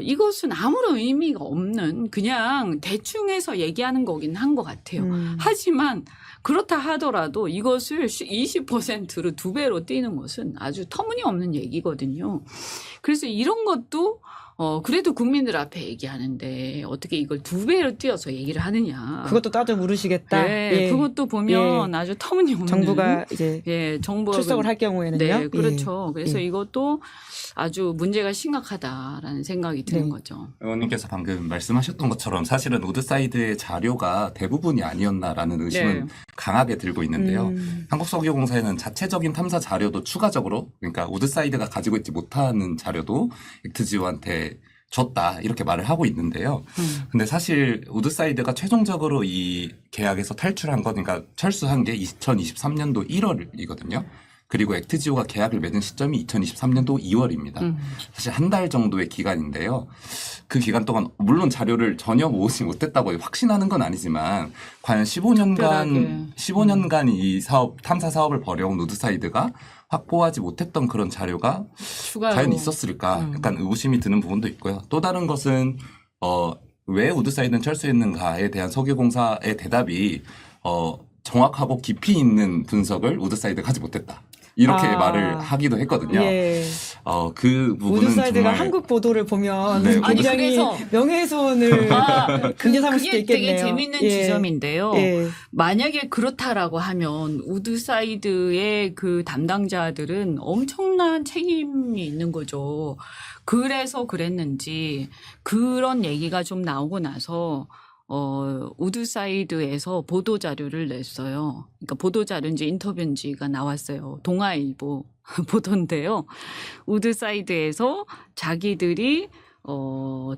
이것은 아무런 의미가 없는 그냥 대충 해서 얘기하는 거긴 한 것 같아요. 하지만 그렇다 하더라도 이것을 20%로 2배로 뛰는 것은 아주 터무니없는 얘기거든요. 그래서 이런 것도 그래도 국민들 앞에 얘기하는데 어떻게 이걸 2배로 뛰어서 얘기를 하느냐.
그것도 따져 물으시겠다.
네,
예.
그것도 보면 아주 터무니없는.
정부가 이제
정부가
출석을 할 경우에는요.
네, 그렇죠. 그래서
예.
이것도 아주 문제가 심각하다라는 생각이 드는
네.
거죠.
의원님께서 방금 말씀하셨던 것처럼 사실은 우드사이드의 자료가 대부분이 아니었나라는 의심은 강하게 들고 있는데요. 한국석유공사에는 자체적인 탐사 자료도 추가적으로 그러니까 우드사이드가 가지고 있지 못하는 자료도 액트지오한테 줬다 이렇게 말을 하고 있는데요. 근데 사실 우드사이드가 최종적으로 이 계약에서 탈출한 거 그러니까 철수한 게 2023년도 1월이거든요. 그리고 액트지오가 계약을 맺은 시점이 2023년도 2월입니다. 사실 한 달 정도의 기간인데요. 그 기간 동안 물론 자료를 전혀 모으지 못했다고 확신하는 건 아니지만 과연 15년간 이 탐사 사업을 벌여온 우드사이드가 확보하지 못했던 그런 자료가 과연 있었을까? 약간 의구심이 드는 부분도 있고요. 또 다른 것은 왜 우드사이드는 철수했는가에 대한 석유공사의 대답이 정확하고 깊이 있는 분석을 우드사이드가 하지 못했다. 이렇게 말을 하기도 했거든요.
예.
그 부분은
우드사이드가
정말
한국 보도를 보면
네,
굉장히
그래서
명예훼손을 금지 삼을 수도
그게
있겠네요.
되게 재밌는
예.
지점인데요.
예.
만약에 그렇다라고 하면 우드사이드의 그 담당자들은 엄청난 책임이 있는 거죠. 그래서 그랬는지 그런 얘기가 좀 나오고 나서 우드사이드에서 보도 자료를 냈어요. 그러니까 보도 자료인지 인터뷰인지가 나왔어요. 동아일보 보도인데요. 우드사이드에서 자기들이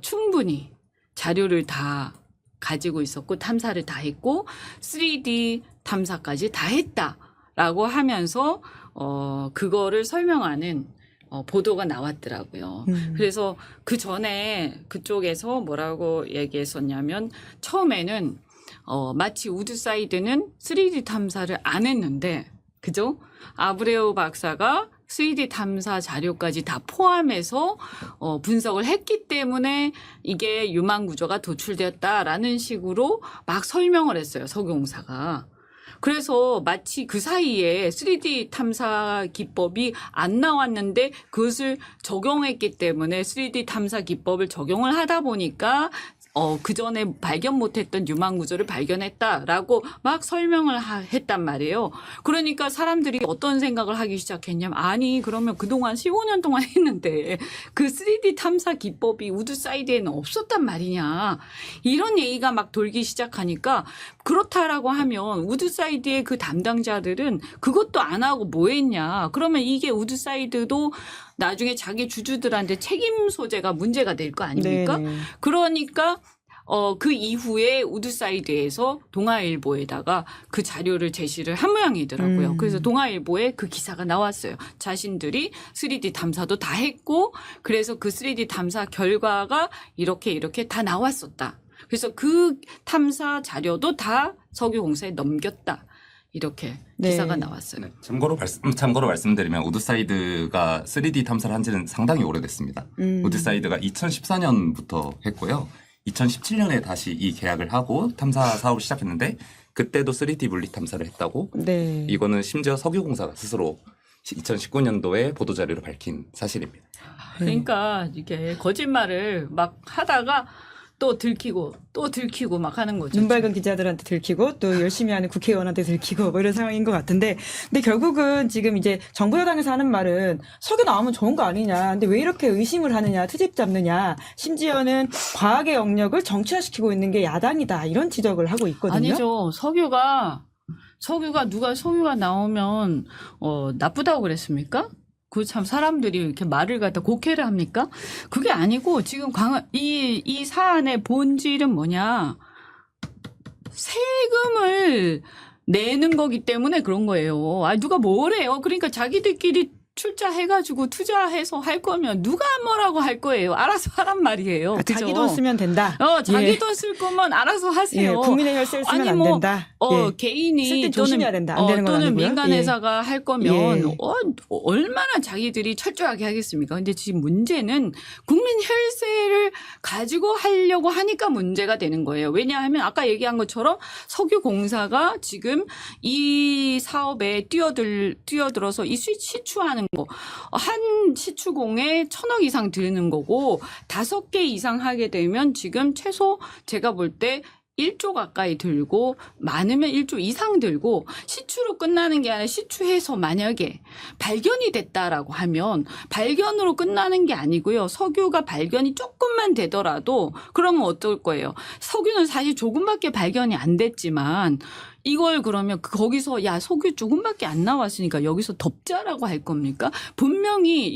충분히 자료를 다 가지고 있었고 탐사를 다 했고 3D 탐사까지 다 했다라고 하면서 그거를 설명하는 보도가 나왔더라고요. 그래서 그 전에 그쪽에서 뭐라고 얘기했었냐면 처음에는 마치 우드사이드는 3D 탐사를 안 했는데 그죠? 아브레우 박사가 3D 탐사 자료까지 다 포함해서 분석을 했기 때문에 이게 유망 구조가 도출되었다라는 식으로 막 설명을 했어요. 석유공사가. 그래서 마치 그 사이에 3D 탐사 기법이 안 나왔는데 그것을 적용했기 때문에 3D 탐사 기법을 적용을 하다 보니까 그 전에 발견 못했던 유망 구조를 발견했다라고 막 설명을 했단 말이에요. 그러니까 사람들이 어떤 생각을 하기 시작했냐면 아니 그러면 그동안 15년 동안 했는데 그 3D 탐사 기법이 우드사이드에는 없었단 말이냐 이런 얘기가 막 돌기 시작하니까 그렇다라고 하면 우드사이드의 그 담당자들은 그것도 안 하고 뭐 했냐 그러면 이게 우드사이드도 나중에 자기 주주들한테 책임 소재가 문제가 될 거 아닙니까?
네네.
그러니까 그 이후에 우드사이드에서 동아일보에다가 그 자료를 제시를 한 모양이더라고요. 그래서 동아일보에 그 기사가 나왔어요. 자신들이 3D 탐사도 다 했고 그래서 그 3D 탐사 결과가 이렇게 다 나왔었다. 그래서 그 탐사 자료도 다 석유공사에 넘겼다. 이렇게
네.
기사가 나왔어요.
네, 참고로 말씀드리면 우드사이드가 3D 탐사를 한 지는 상당히 오래됐습니다. 우드사이드가 2014년부터 했고요. 2017년에 다시 이 계약을 하고 탐사 사업을 시작했는데 그때도 3D 물리 탐사를 했다고
네.
이거는 심지어 석유공사가 스스로 2019년도에 보도자료로 밝힌 사실입니다.
그러니까 이게 거짓말을 막 하다가 또 들키고 막 하는 거죠.
눈 밝은 기자들한테 들키고 또 열심히 하는 국회의원한테 들키고 뭐 이런 상황인 것 같은데 근데 결국은 지금 이제 정부 여당에서 하는 말은 석유 나오면 좋은 거 아니냐 근데 왜 이렇게 의심을 하느냐 트집 잡느냐 심지어는 과학의 영역을 정치화시키고 있는 게 야당이다 이런 지적을 하고 있거든요.
아니죠. 석유가 나오면 나쁘다고 그랬습니까? 그 참 사람들이 이렇게 말을 갖다 곡해를 합니까? 그게 아니고 지금 이 사안의 본질은 뭐냐? 세금을 내는 거기 때문에 그런 거예요. 아 누가 뭐래요? 그러니까 자기들끼리 출자해가지고 투자해서 할 거면 누가 뭐라고 할 거예요. 알아서 하란 말이에요.
아, 자기
그죠?
돈 쓰면 된다.
자기
예.
돈 쓸 거면 알아서 하세요.
예, 국민의 혈세를 쓰면
아니,
안
뭐,
된다. 예. 쓸 때
개인이
조심해야 된다. 안 되는 건
또는
아니고요.
민간
예.
회사가 할 거면
예.
얼마나 자기들이 철저하게 하겠습니까? 근데 지금 문제는 국민 혈세를 가지고 하려고 하니까 문제가 되는 거예요. 왜냐하면 아까 얘기한 것처럼 석유공사가 지금 이 사업에 뛰어들어서 이 시추하는 거 한 시추공에 1,000억 이상 드는 거고 5개 이상 하게 되면 지금 최소 제가 볼 때 1조 가까이 들고 많으면 1조 이상 들고 시추로 끝나는 게 아니라 시추해서 만약에 발견이 됐다라고 하면 발견으로 끝나는 게 아니고요. 석유가 발견이 조금만 되더라도 그러면 어떨 거예요? 석유는 사실 조금밖에 발견이 안 됐지만 이걸 그러면 거기서 야 석유 조금밖에 안 나왔으니까 여기서 덮자라고 할 겁니까? 분명히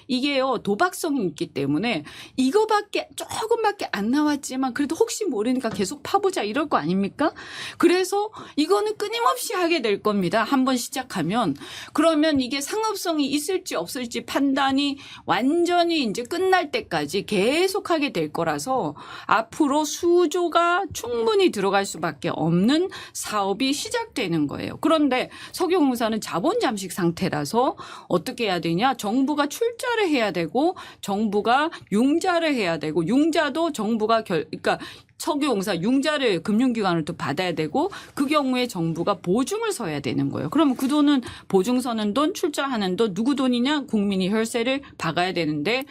이게요 도박성이 있기 때문에 이거밖에 조금밖에 안 나왔지만 그래도 혹시 모르니까 계속 파보자 이럴 거 아닙니까? 그래서 이거는 끊임없이 하게 될 겁니다. 한번 시작하면 그러면 이게 상업성이 있을지 없을지 판단이 완전히 이제 끝날 때까지 계속 하게 될 거라서 앞으로 수조가 충분히 들어갈 수밖에 없는 사업이 시작되는 거예요. 그런데 석유공사는 자본 잠식 상태라서 어떻게 해야 되냐? 정부가 출자를 해야 되고 정부가 융자를 해야 되고 융자도 정부가 그러니까 석유공사 융자를 금융기관을 또 받아야 되고 그 경우에 정부가 보증을 서야 되는 거예요. 그러면 그 돈은 보증 서는 돈, 출자하는 돈 누구 돈이냐? 국민이 혈세를 박아야 되는데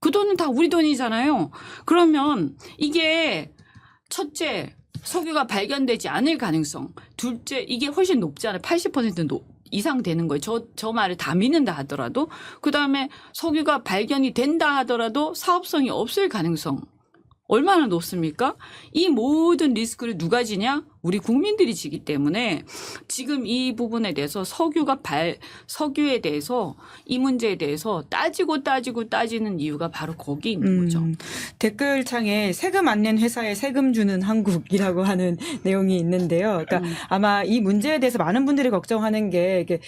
그 돈은 다 우리 돈이잖아요. 그러면 이게 첫째 석유가 발견되지 않을 가능성. 둘째, 이게 훨씬 높잖아요. 80% 이상 되는 거예요. 저 말을 다 믿는다 하더라도. 그 다음에 석유가 발견이 된다 하더라도 사업성이 없을 가능성. 얼마나 높습니까? 이 모든 리스크를 누가 지냐? 우리 국민들이 지기 때문에 지금 이 부분에 대해서 석유에 대해서 이 문제에 대해서 따지는 이유가 바로 거기 있는 거죠.
댓글창에 세금 안 낸 회사에 세금 주는 한국이라고 하는 내용이 있는데요. 그러니까 아마 이 문제에 대해서 많은 분들이 걱정하는 게 이게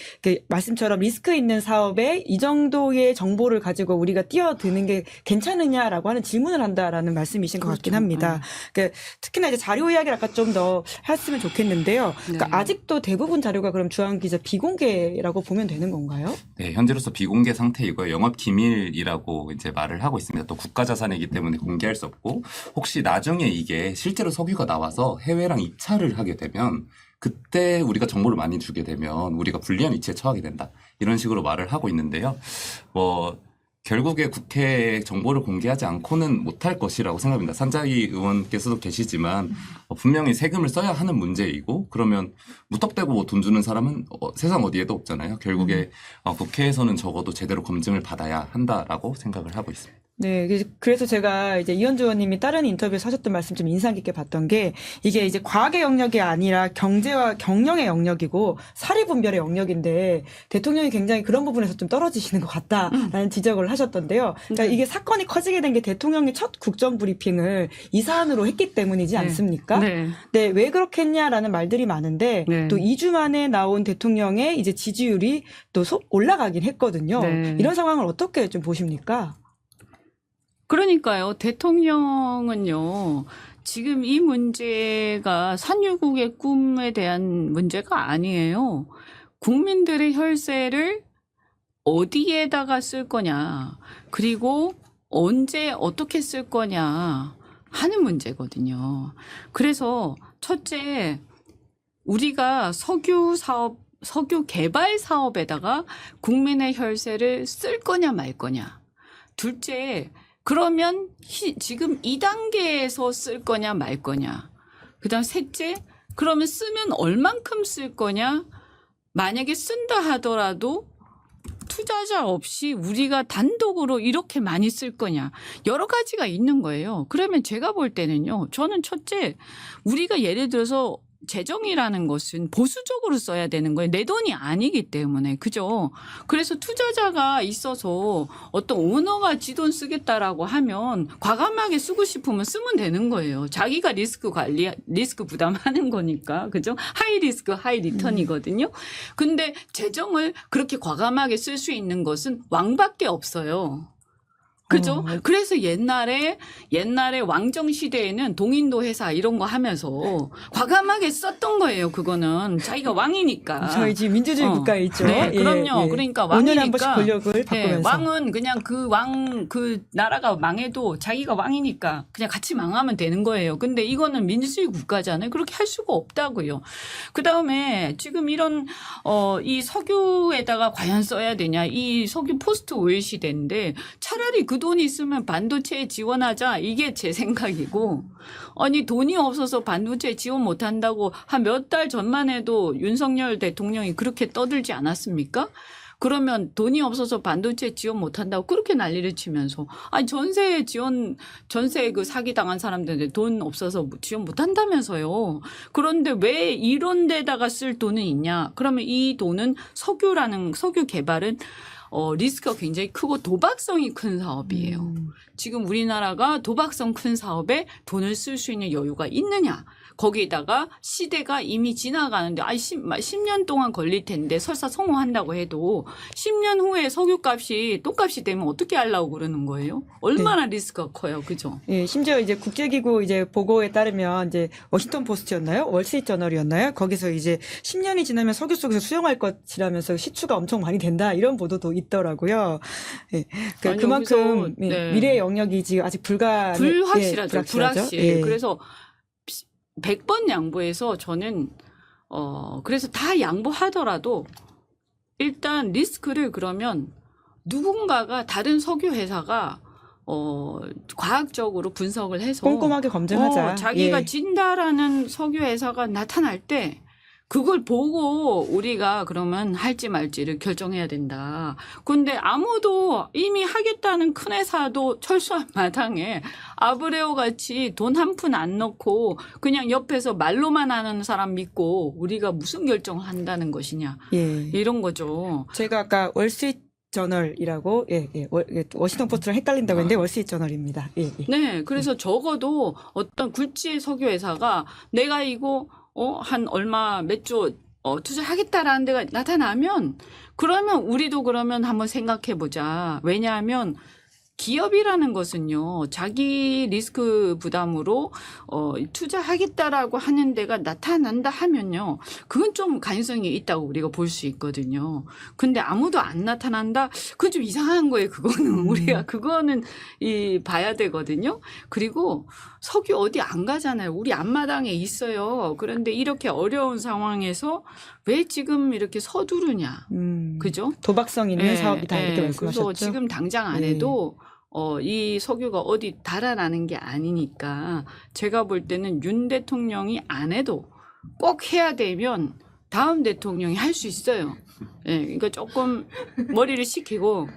말씀처럼 리스크 있는 사업에 이 정도의 정보를 가지고 우리가 뛰어드는 게 괜찮으냐라고 하는 질문을 한다라는 말씀이신 것 같긴 합니다. 그러니까 특히나 이제 자료 이야기를 아까 좀 더 했으면 좋겠는데요. 그러니까
네.
아직도 대부분 자료가 그럼 주한 기자 비공개라고 보면 되는 건가요?
네, 현재로서 비공개 상태이고요. 영업 기밀이라고 이제 말을 하고 있습니다. 또 국가 자산이기 때문에 공개할 수 없고 혹시 나중에 이게 실제로 석유가 나와서 해외랑 입찰을 하게 되면 그때 우리가 정보를 많이 주게 되면 우리가 불리한 위치에 처하게 된다. 이런 식으로 말을 하고 있는데요. 결국에 국회에 정보를 공개하지 않고는 못할 것이라고 생각합니다. 산자희 의원께서도 계시지만 분명히 세금을 써야 하는 문제이고 그러면 무턱대고 돈 주는 사람은 세상 어디에도 없잖아요. 결국에 국회에서는 적어도 제대로 검증을 받아야 한다라고 생각을 하고 있습니다.
네, 그래서 제가 이제 이현주 의원님이 다른 인터뷰에서 하셨던 말씀 좀 인상 깊게 봤던 게 이게 이제 과학의 영역이 아니라 경제와 경영의 영역이고 사리분별의 영역인데 대통령이 굉장히 그런 부분에서 좀 떨어지시는 것 같다라는 지적을 하셨던데요. 그러니까 이게 사건이 커지게 된 게 대통령이 첫 국정 브리핑을 이 사안으로 했기 때문이지 않습니까?
네.
네, 왜 그렇겠냐라는 말들이 많은데
네.
또 2주 만에 나온 대통령의 이제 지지율이 또 올라가긴 했거든요.
네.
이런 상황을 어떻게 좀 보십니까?
그러니까요. 대통령은요. 지금 이 문제가 산유국의 꿈에 대한 문제가 아니에요. 국민들의 혈세를 어디에다가 쓸 거냐. 그리고 언제 어떻게 쓸 거냐 하는 문제거든요. 그래서 첫째, 우리가 석유 개발 사업에다가 국민의 혈세를 쓸 거냐 말 거냐. 둘째, 그러면 지금 2단계에서 쓸 거냐 말 거냐. 그다음 셋째, 그러면 쓰면 얼만큼 쓸 거냐. 만약에 쓴다 하더라도 투자자 없이 우리가 단독으로 이렇게 많이 쓸 거냐. 여러 가지가 있는 거예요. 그러면 제가 볼 때는요. 저는 첫째, 우리가 예를 들어서 재정이라는 것은 보수적으로 써야 되는 거예요. 내 돈이 아니기 때문에. 그죠? 그래서 투자자가 있어서 어떤 오너가 지 돈 쓰겠다라고 하면 과감하게 쓰고 싶으면 쓰면 되는 거예요. 자기가 리스크 부담하는 거니까. 그죠? 하이 리스크, 하이 리턴이거든요. 근데 재정을 그렇게 과감하게 쓸 수 있는 것은 왕밖에 없어요. 그죠? 그래서 옛날에 왕정 시대에는 동인도 회사 이런 거 하면서 과감하게 썼던 거예요. 그거는 자기가 왕이니까.
저희 지금 민주주의 국가에 있죠.
네, 그럼요.
예.
그러니까
5년에 한
왕이니까.
번씩 권력을 바꾸면서.
네, 왕은 그냥 그 나라가 망해도 자기가 왕이니까 그냥 같이 망하면 되는 거예요. 근데 이거는 민주주의 국가잖아요. 그렇게 할 수가 없다고요. 그 다음에 지금 이런 이 석유에다가 과연 써야 되냐. 이 석유 포스트 오일 시대인데 차라리 그 돈이 있으면 반도체에 지원하자. 이게 제 생각이고. 아니 돈이 없어서 반도체 지원 못한다고 한 몇 달 전만 해도 윤석열 대통령이 그렇게 떠들지 않았습니까? 그러면 돈이 없어서 반도체 지원 못한다고 그렇게 난리를 치면서 아니 전세 그 사기 당한 사람들한테 돈 없어서 지원 못한다면서요. 그런데 왜 이런 데다가 쓸 돈은 있냐? 그러면 이 돈은 석유 개발은 리스크가 굉장히 크고 도박성이 큰 사업이에요. 지금 우리나라가 도박성 큰 사업에 돈을 쓸 수 있는 여유가 있느냐. 거기에다가 시대가 이미 지나가는데 10년 동안 걸릴 텐데 설사 성공한다고 해도 10년 후에 석유값이 똥값이 되면 어떻게 하려고 그러는 거예요? 얼마나 리스크가 커요. 그죠?
예, 심지어 이제 국제기구 이제 보고에 따르면 이제 워싱턴 포스트였나요? 월스트리트저널이었나요? 거기서 이제 10년이 지나면 석유 속에서 수용할 것이라면서 시추가 엄청 많이 된다 이런 보도도 있더라고요. 예, 그러니까
아니,
그만큼
여기서, 네.
미래의 영역이 지금 아직
불확실하죠.
불확실. 예.
그래서 100번 양보해서 저는 그래서 다 양보하더라도 일단 리스크를 그러면 누군가가 다른 석유 회사가 과학적으로 분석을 해서
꼼꼼하게 검증하자.
자기가
예.
진다라는 석유 회사가 나타날 때 그걸 보고 우리가 그러면 할지 말지를 결정해야 된다. 근데 아무도 이미 하겠다는 큰 회사도 철수한 마당에 아브레오 같이 돈 한 푼 안 넣고 그냥 옆에서 말로만 하는 사람 믿고 우리가 무슨 결정을 한다는 것이냐.
예.
이런 거죠.
제가 아까 월스트리트 저널이라고 워싱턴 포스트랑 헷갈린다고 했는데 월스트리트 저널입니다. 예.
네. 그래서 적어도 어떤 굴지의 석유 회사가 내가 이거 한 얼마 몇 조 투자하겠다라는 데가 나타나면 그러면 우리도 그러면 한번 생각해 보자. 왜냐하면 기업이라는 것은요, 자기 리스크 부담으로 투자하겠다라고 하는 데가 나타난다 하면요, 그건 좀 가능성이 있다고 우리가 볼 수 있거든요. 근데 아무도 안 나타난다? 그건 좀 이상한 거예요, 그거는. 우리가 그거는 봐야 되거든요. 그리고 석유 어디 안 가잖아요. 우리 앞마당에 있어요. 그런데 이렇게 어려운 상황에서 왜 지금 이렇게 서두르냐. 그죠?
도박성 있는 사업이다 이렇게 말씀하셨죠.
그래서 지금 당장 안 해도 이 석유가 어디 달아나는 게 아니니까 제가 볼 때는 윤 대통령이 안 해도 꼭 해야 되면 다음 대통령이 할 수 있어요. 예, 그러니까 조금 머리를 식히고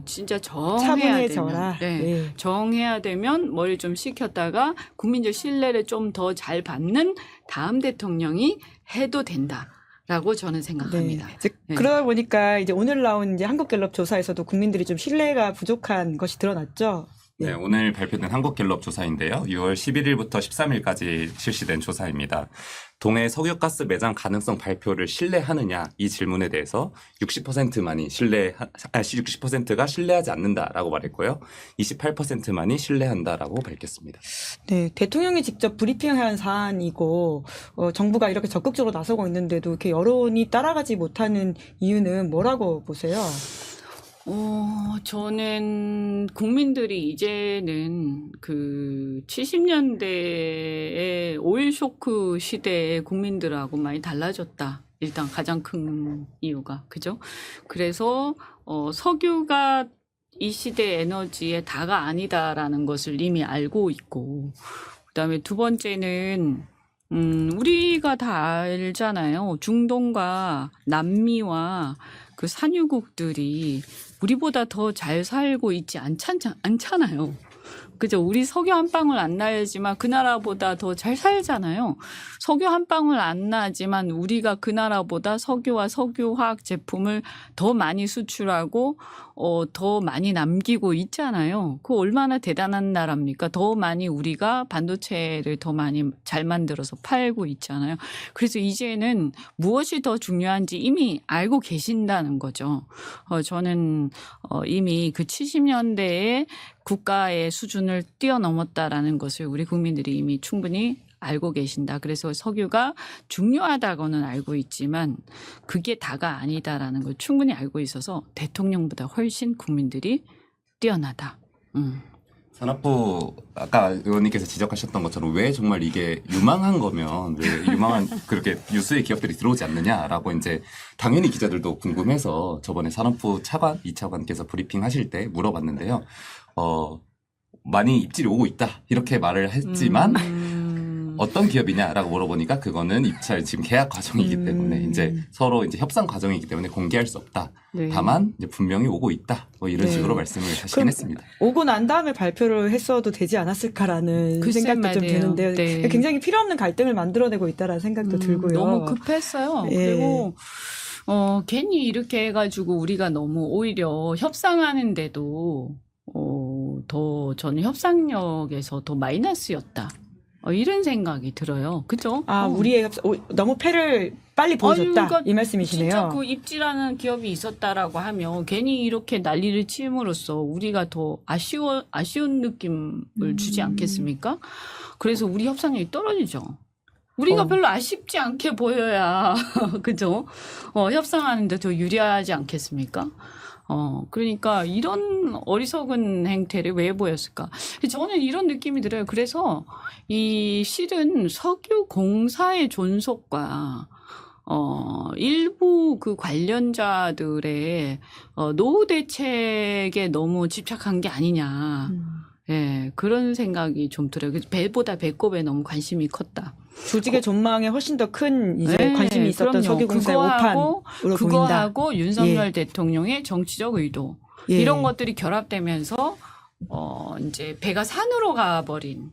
진짜 정해야
차분해져라.
되면, 네,
예.
정해야 되면 머리 좀 식혔다가 국민적 신뢰를 좀 더 잘 받는 다음 대통령이 해도 된다라고 저는 생각합니다.
네. 이제
네.
그러다 보니까 이제 오늘 나온 이제 한국갤럽 조사에서도 국민들이 좀 신뢰가 부족한 것이 드러났죠.
네, 오늘 발표된 한국갤럽 조사인데요. 6월 11일부터 13일까지 실시된 조사입니다. 동해 석유가스 매장 가능성 발표를 신뢰하느냐 이 질문에 대해서 60%가 신뢰하지 않는다라고 말했고요. 28%만이 신뢰한다라고 밝혔습니다.
네, 대통령이 직접 브리핑한 사안이고 정부가 이렇게 적극적으로 나서고 있는데도 이렇게 여론이 따라가지 못하는 이유는 뭐라고 보세요?
저는 국민들이 이제는 그 70년대의 오일 쇼크 시대의 국민들하고 많이 달라졌다. 일단 가장 큰 이유가. 그죠? 그래서, 석유가 이 시대 에너지의 다가 아니다라는 것을 이미 알고 있고, 그 다음에 두 번째는, 우리가 다 알잖아요. 중동과 남미와 그 산유국들이 우리보다 더 잘 살고 있지 않잖아요. 그죠? 우리 석유 한 방울 안 나지만 그 나라보다 더 잘 살잖아요. 석유 한 방울 안 나지만 우리가 그 나라보다 석유와 석유화학 제품을 더 많이 수출하고 더 많이 남기고 있잖아요. 그 얼마나 대단한 나라입니까? 더 많이 우리가 반도체를 더 많이 잘 만들어서 팔고 있잖아요. 그래서 이제는 무엇이 더 중요한지 이미 알고 계신다는 거죠. 저는 이미 그 70년대에 국가의 수준을 뛰어넘었다라는 것을 우리 국민들이 이미 충분히 알고 계신다. 그래서 석유가 중요하다고는 알고 있지만 그게 다가 아니다라는 걸 충분히 알고 있어서 대통령보다 훨씬 국민들이 뛰어나다.
산업부 아까 의원님께서 지적하셨던 것처럼 왜 정말 이게 유망한 거면 왜 유망한 그렇게 유수의 기업들이 들어오지 않느냐라고 이제 당연히 기자들도 궁금해서 저번에 산업부 차관, 이차관께서 브리핑 하실 때 물어봤는데요. 많이 입질이 오고 있다 이렇게 말을 했지만 어떤 기업이냐라고 물어보니까 그거는 입찰 지금 계약 과정이기 때문에 이제 서로 이제 협상 과정이기 때문에 공개할 수 없다.
네.
다만 이제 분명히 오고 있다. 뭐 이런
네.
식으로 말씀을 하시긴
그럼
했습니다.
오고 난 다음에 발표를 했어도 되지 않았을까라는
글쎄
생각도 좀
말이에요.
드는데요.
네.
굉장히 필요 없는 갈등을 만들어내고 있다라는 생각도 들고요.
너무 급했어요.
예.
그리고 괜히 이렇게 해가지고 우리가 너무 오히려 협상하는데도 더 저는 협상력에서 더 마이너스였다. 이런 생각이 들어요. 그죠?
우리의 너무 패를 빨리 보여줬다.
그러니까
이 말씀이시네요.
진짜 그 입지라는 기업이 있었다라고 하면 괜히 이렇게 난리를 치므로써 우리가 더 아쉬운 느낌을 주지 않겠습니까? 그래서 우리 협상력이 떨어지죠. 우리가 별로 아쉽지 않게 보여야 그죠? 협상하는데 더 유리하지 않겠습니까? 그러니까 이런 어리석은 행태를 왜 보였을까? 저는 이런 느낌이 들어요. 그래서 이 실은 석유공사의 존속과 일부 그 관련자들의 노후 대책에 너무 집착한 게 아니냐. 예, 그런 생각이 좀 들어요. 그래서 배보다 배꼽에 너무 관심이 컸다.
조직의 전망에 훨씬 더 큰 이제
네,
관심이 있었던
그럼요.
석유공사의 오판으로 보인다.
그거하고 윤석열 대통령의 정치적 의도
예.
이런 것들이 결합되면서 이제 배가 산으로 가버린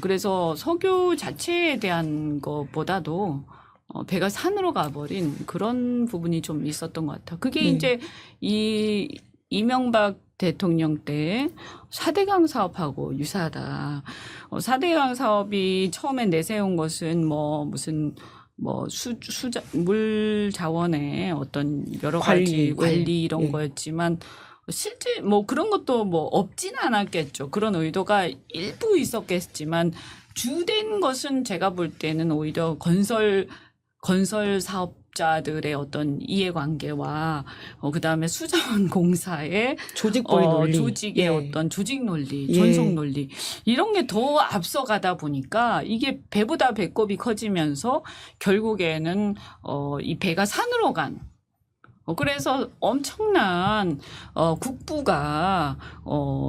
그래서 석유 자체에 대한 것보다도 배가 산으로 가버린 그런 부분이 좀 있었던 것 같아요. 그게
네.
이제 이명박 대통령 때 4대강 사업하고 유사하다. 4대강 사업이 처음에 내세운 것은 무슨 물 자원의 어떤 여러 가지 관리 이런
예.
거였지만 실제 그런 것도 없지는 않았겠죠. 그런 의도가 일부 있었겠지만 주된 것은 제가 볼 때는 오히려 건설 사업자들의 어떤 이해관계와 그다음에 수자원공사의
조직보의 논리,
조직의
예.
어떤 조직 논리,
예.
존속 논리 이런 게 더 앞서가다 보니까 이게 배보다 배꼽이 커지면서 결국에는 이 배가 산으로 간 그래서 엄청난 국부가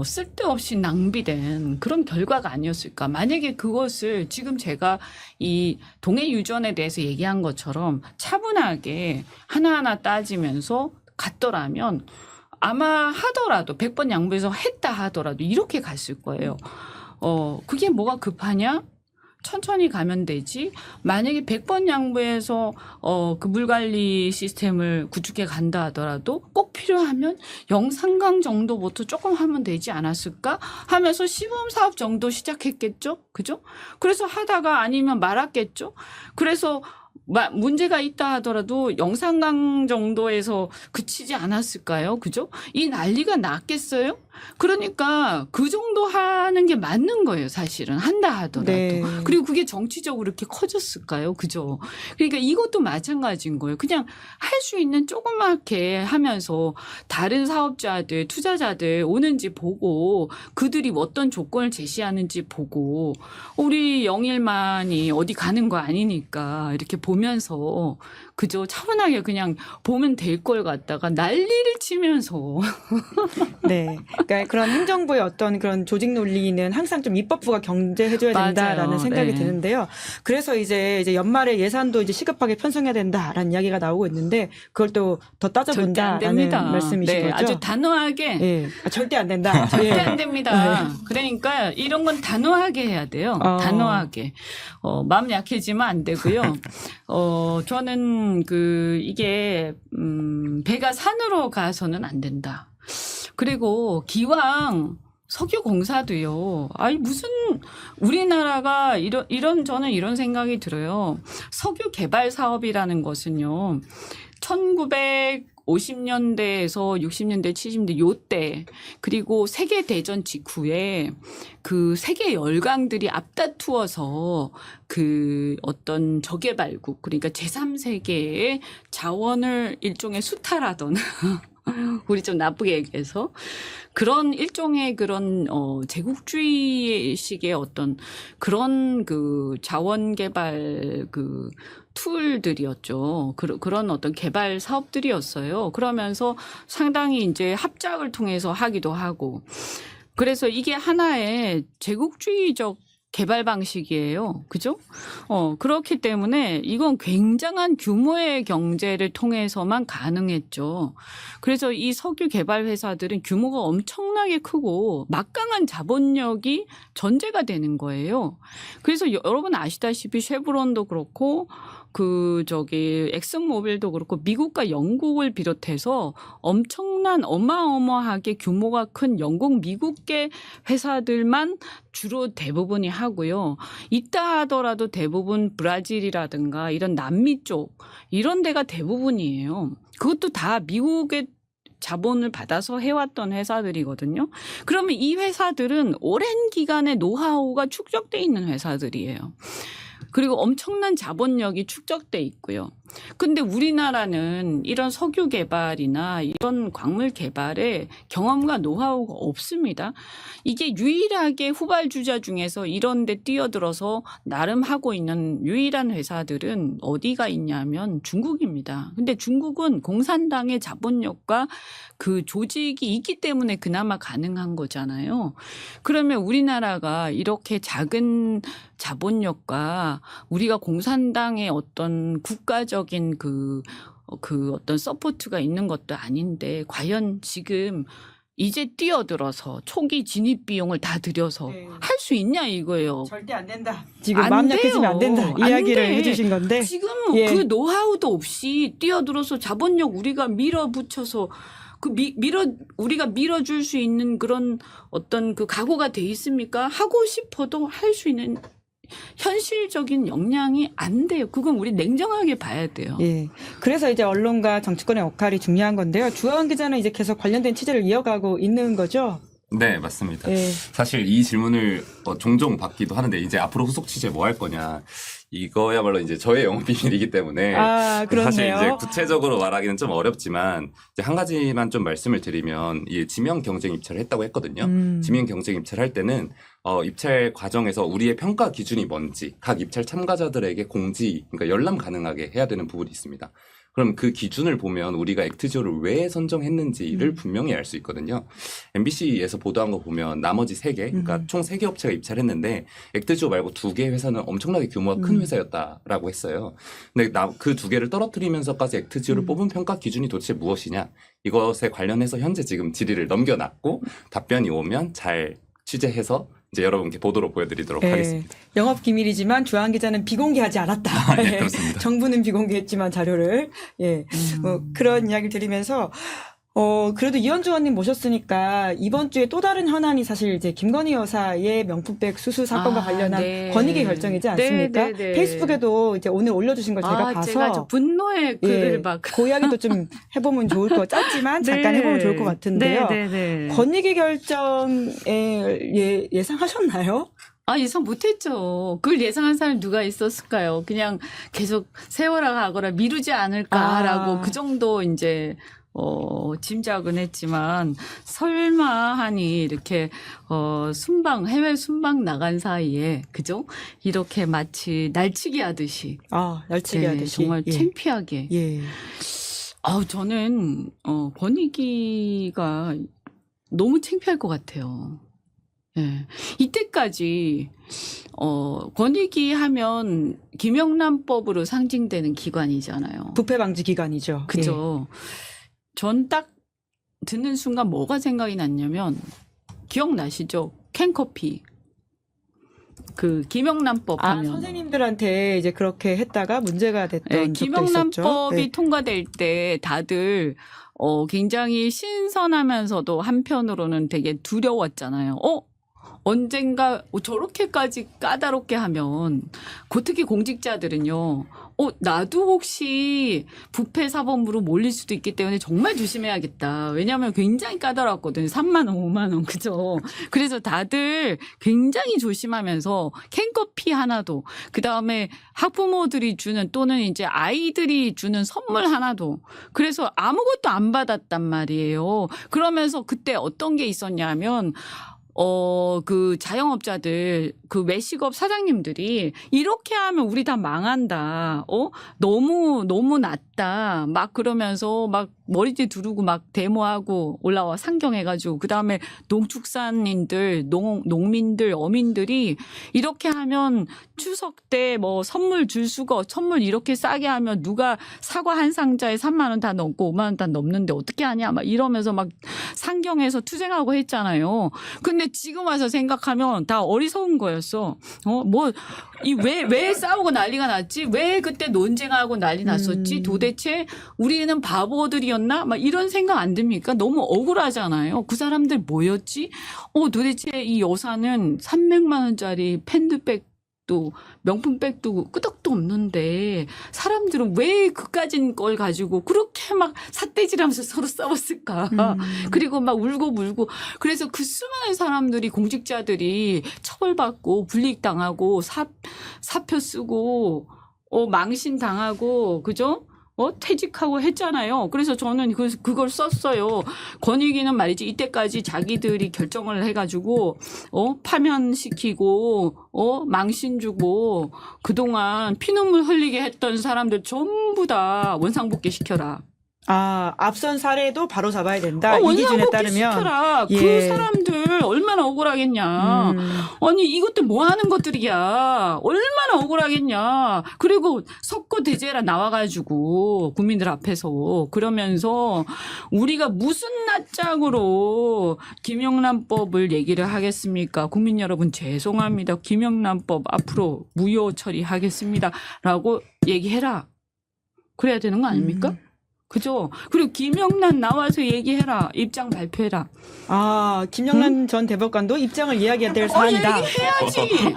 쓸데없이 낭비된 그런 결과가 아니었을까. 만약에 그것을 지금 제가 이 동해 유전에 대해서 얘기한 것처럼 차분하게 하나하나 따지면서 갔더라면 아마 하더라도 100번 양보해서 했다 하더라도 이렇게 갔을 거예요. 그게 뭐가 급하냐? 천천히 가면 되지. 만약에 100번 양보해서 그 물관리 시스템을 구축해 간다 하더라도 꼭 필요하면 영산강 정도부터 조금 하면 되지 않았을까 하면서 시범 사업 정도 시작했겠죠. 그죠? 그래서 하다가 아니면 말았겠죠. 그래서 문제가 있다 하더라도 영산강 정도에서 그치지 않았을까요? 그죠? 이 난리가 났겠어요? 그러니까 그 정도 하는 게 맞는 거예요, 사실은. 한다 하더라도.
네.
그리고 그게 정치적으로 이렇게 커졌을까요? 그죠? 그러니까 이것도 마찬가지인 거예요. 그냥 할 수 있는 조그맣게 하면서 다른 사업자들, 투자자들 오는지 보고 그들이 어떤 조건을 제시하는지 보고 우리 영일만이 어디 가는 거 아니니까 이렇게 보면서 그저 차분하게 그냥 보면 될 걸 갖다가 난리를 치면서
네. 그러니까 그런 행정부의 어떤 그런 조직 논리는 항상 좀 입법부가 경제해줘야 된다라는
맞아요.
생각이
네.
드는데요. 그래서 이제 연말에 예산도 이제 시급하게 편성해야 된다라는 이야기가 나오고 있는데 그걸 또 더
절대 안
따져본다라는
됩니다.
말씀이신
네,
거죠?
아주 단호하게
예. 절대 안 된다.
절대
예.
안 됩니다. 그러니까 이런 건 단호하게 해야 돼요. 단호하게. 마음 약해지면 안 되고요. 저는 이게 배가 산으로 가서는 안 된다. 그리고 기왕 석유공사도요. 무슨 우리나라가 저는 이런 생각이 들어요. 석유 개발 사업이라는 것은요. 1950년대에서 60년대, 70년대 요때 그리고 세계 대전 직후에 그 세계 열강들이 앞다투어서 그 어떤 저개발국 그러니까 제3세계의 자원을 일종의 수탈하던 우리 좀 나쁘게 얘기해서 그런 일종의 그런 제국주의식의 어떤 그런 그 자원 개발 그 툴들이었죠. 그런 어떤 개발 사업들이었어요. 그러면서 상당히 이제 합작을 통해서 하기도 하고. 그래서 이게 하나의 제국주의적 개발 방식이에요. 그죠? 그렇기 때문에 이건 굉장한 규모의 경제를 통해서만 가능했죠. 그래서 이 석유 개발 회사들은 규모가 엄청나게 크고 막강한 자본력이 전제가 되는 거예요. 그래서 여러분 아시다시피 쉐브론도 그렇고 엑슨모빌도 그렇고 미국과 영국을 비롯해서 어마어마하게 규모가 큰 영국, 미국계 회사들만 주로 대부분이 하고요. 있다 하더라도 대부분 브라질이라든가 이런 남미 쪽 이런 데가 대부분이에요. 그것도 다 미국의 자본을 받아서 해왔던 회사들이거든요. 그러면 이 회사들은 오랜 기간의 노하우가 축적돼 있는 회사들이에요. 그리고 엄청난 자본력이 축적돼 있고요. 근데 우리나라는 이런 석유 개발이나 이런 광물 개발에 경험과 노하우가 없습니다. 이게 유일하게 후발주자 중에서 이런 데 뛰어들어서 나름 하고 있는 유일한 회사들은 어디가 있냐면 중국입니다. 근데 중국은 공산당의 자본력과 그 조직이 있기 때문에 그나마 가능한 거잖아요. 그러면 우리나라가 이렇게 작은 자본력과 우리가 공산당의 어떤 국가적인 그 어떤 서포트가 있는 것도 아닌데 과연 지금 이제 뛰어들어서 초기 진입 비용을 다 들여서
네.
할 수 있냐 이거예요.
절대 안 된다. 지금
안
마음
돼요.
약해지면 안 된다.
안
이야기를
돼.
해주신 건데.
지금
예.
그 노하우도 없이 뛰어들어서 자본력 우리가 밀어붙여서 우리가 밀어줄 수 있는 그런 어떤 그 각오가 돼 있습니까? 하고 싶어도 할 수 있는 현실적인 역량이 안 돼요. 그건 우리 냉정하게 봐야 돼요.
예. 그래서 이제 언론과 정치권의 역할이 중요한 건데요. 주하원 기자는 이제 계속 관련된 취재를 이어가고 있는 거죠?
네, 맞습니다.
예.
사실 이 질문을 종종 받기도 하는데 이제 앞으로 후속 취재 뭐 할 거냐. 이거야말로 이제 저의 영업 비밀이기 때문에
아, 그렇네요.
사실 이제 구체적으로 말하기는 좀 어렵지만 이제 한 가지만 좀 말씀을 드리면 이 지명 경쟁 입찰을 했다고 했거든요. 지명 경쟁 입찰할 때는 입찰 과정에서 우리의 평가 기준이 뭔지 각 입찰 참가자들에게 공지, 그러니까 열람 가능하게 해야 되는 부분이 있습니다. 그럼 그 기준을 보면 우리가 액트지오를 왜 선정했는지를 분명히 알 수 있거든요. MBC에서 보도한 거 보면 나머지 3개, 그러니까 총 3개 업체가 입찰했는데 액트지오 말고 2개 회사는 엄청나게 규모가 큰 회사였다라고 했어요. 근데 그 2개를 떨어뜨리면서까지 액트지오를 뽑은 평가 기준이 도대체 무엇이냐? 이것에 관련해서 현재 지금 질의를 넘겨놨고 답변이 오면 잘 취재해서 이제 여러분께 보도로 보여드리도록 하겠습니다.
영업 기밀이지만 주한 기자는 비공개하지 않았다.
네, 그렇습니다.
정부는 비공개했지만 자료를 뭐 그런 이야기를 드리면서 그래도 이현주 의원님 모셨으니까 이번 주에 또 다른 현안이 사실 이제 김건희 여사의 명품백 수수 사건과 관련한
네.
권익위 결정이지 않습니까?
네, 네, 네.
페이스북에도 이제 오늘 올려주신 걸 제가 봐서
제가 저 분노의 글을 막
그 이야기도 좀 해보면 좋을 것 짧지만 잠깐 해보면 좋을 것 같은데요.
네.
권익위 결정에 예상하셨나요?
예상 못했죠. 그걸 예상한 사람이 누가 있었을까요? 그냥 계속 세워라 가거라 미루지 않을까라고 그 정도 이제 짐작은 했지만 설마 하니 이렇게 해외 순방 나간 사이에 그죠? 이렇게 마치 날치기 하듯이
날치기 하듯이
정말 창피하게. 저는 권익위가 너무 창피할 것 같아요. 예. 이때까지 권익위 하면 김영란법으로 상징되는 기관이잖아요.
부패 방지 기관이죠.
그죠. 전 딱 듣는 순간 뭐가 생각이 났냐면 기억나시죠? 캔커피. 그 김영란법 하면
선생님들한테 이제 그렇게 했다가 문제가 됐던 적도 있었죠.
김영란법이 통과될 때 다들 굉장히 신선하면서도 한편으로는 되게 두려웠잖아요. 언젠가 저렇게까지 까다롭게 하면 특히 공직자들은요. 나도 혹시 부패 사범으로 몰릴 수도 있기 때문에 정말 조심해야겠다. 왜냐하면 굉장히 까다롭거든요. 3만 원, 5만 원, 그죠? 그래서 다들 굉장히 조심하면서 캔커피 하나도, 그 다음에 학부모들이 주는 또는 이제 아이들이 주는 선물 하나도, 그래서 아무것도 안 받았단 말이에요. 그러면서 그때 어떤 게 있었냐면 그 자영업자들, 그 외식업 사장님들이 이렇게 하면 우리 다 망한다. 너무 낮다. 막 그러면서 막 머리띠 두르고 막 데모하고 올라와 상경해가지고 그 다음에 농축산인들, 농민들, 어민들이 이렇게 하면 추석 때 뭐 선물 줄 수가 선물 이렇게 싸게 하면 누가 사과 한 상자에 3만 원 다 넘고 5만 원 다 넘는데 어떻게 하냐 막 이러면서 막 상경해서 투쟁하고 했잖아요. 근데 지금 와서 생각하면 다 어리석은 거였어. 왜 싸우고 난리가 났지? 왜 그때 논쟁하고 난리 났었지? 도대체 우리는 바보들이었나? 막 이런 생각 안 듭니까? 너무 억울하잖아요. 그 사람들 뭐였지? 도대체 이 여사는 300만 원짜리 팬드백도 명품백도 끄덕도 없는데 사람들은 왜 그까진 걸 가지고 그렇게 막 삿대질하면서 서로 싸웠을까? 그리고 막 울고 물고 그래서 그 수많은 사람들이 공직자들이 처벌받고 불이익당하고 사표 쓰고 망신 당하고 그죠? 퇴직하고 했잖아요. 그래서 저는 그걸 썼어요. 권익위는 말이지 이때까지 자기들이 결정을 해가지고 파면시키고 망신 주고 그동안 피눈물 흘리게 했던 사람들 전부 다 원상복귀 시켜라.
앞선 사례도 바로 잡아야 된다. 이 기준에
원상복귀
따르면.
시켜라.
예.
그 사람들 얼마나 억울하겠냐. 아니 이것도 뭐 하는 것들이야. 얼마나 억울하겠냐. 그리고 석고대죄라 나와가지고 국민들 앞에서 그러면서 우리가 무슨 낯짝으로 김영란법을 얘기를 하겠습니까. 국민 여러분 죄송합니다. 김영란법 앞으로 무효 처리하겠습니다. 라고 얘기해라. 그래야 되는 거 아닙니까? 그죠? 그리고 김영란 나와서 얘기해라. 입장 발표해라.
김영란 전 대법관도 입장을 이야기해야 될 사안이다.
얘기해야지.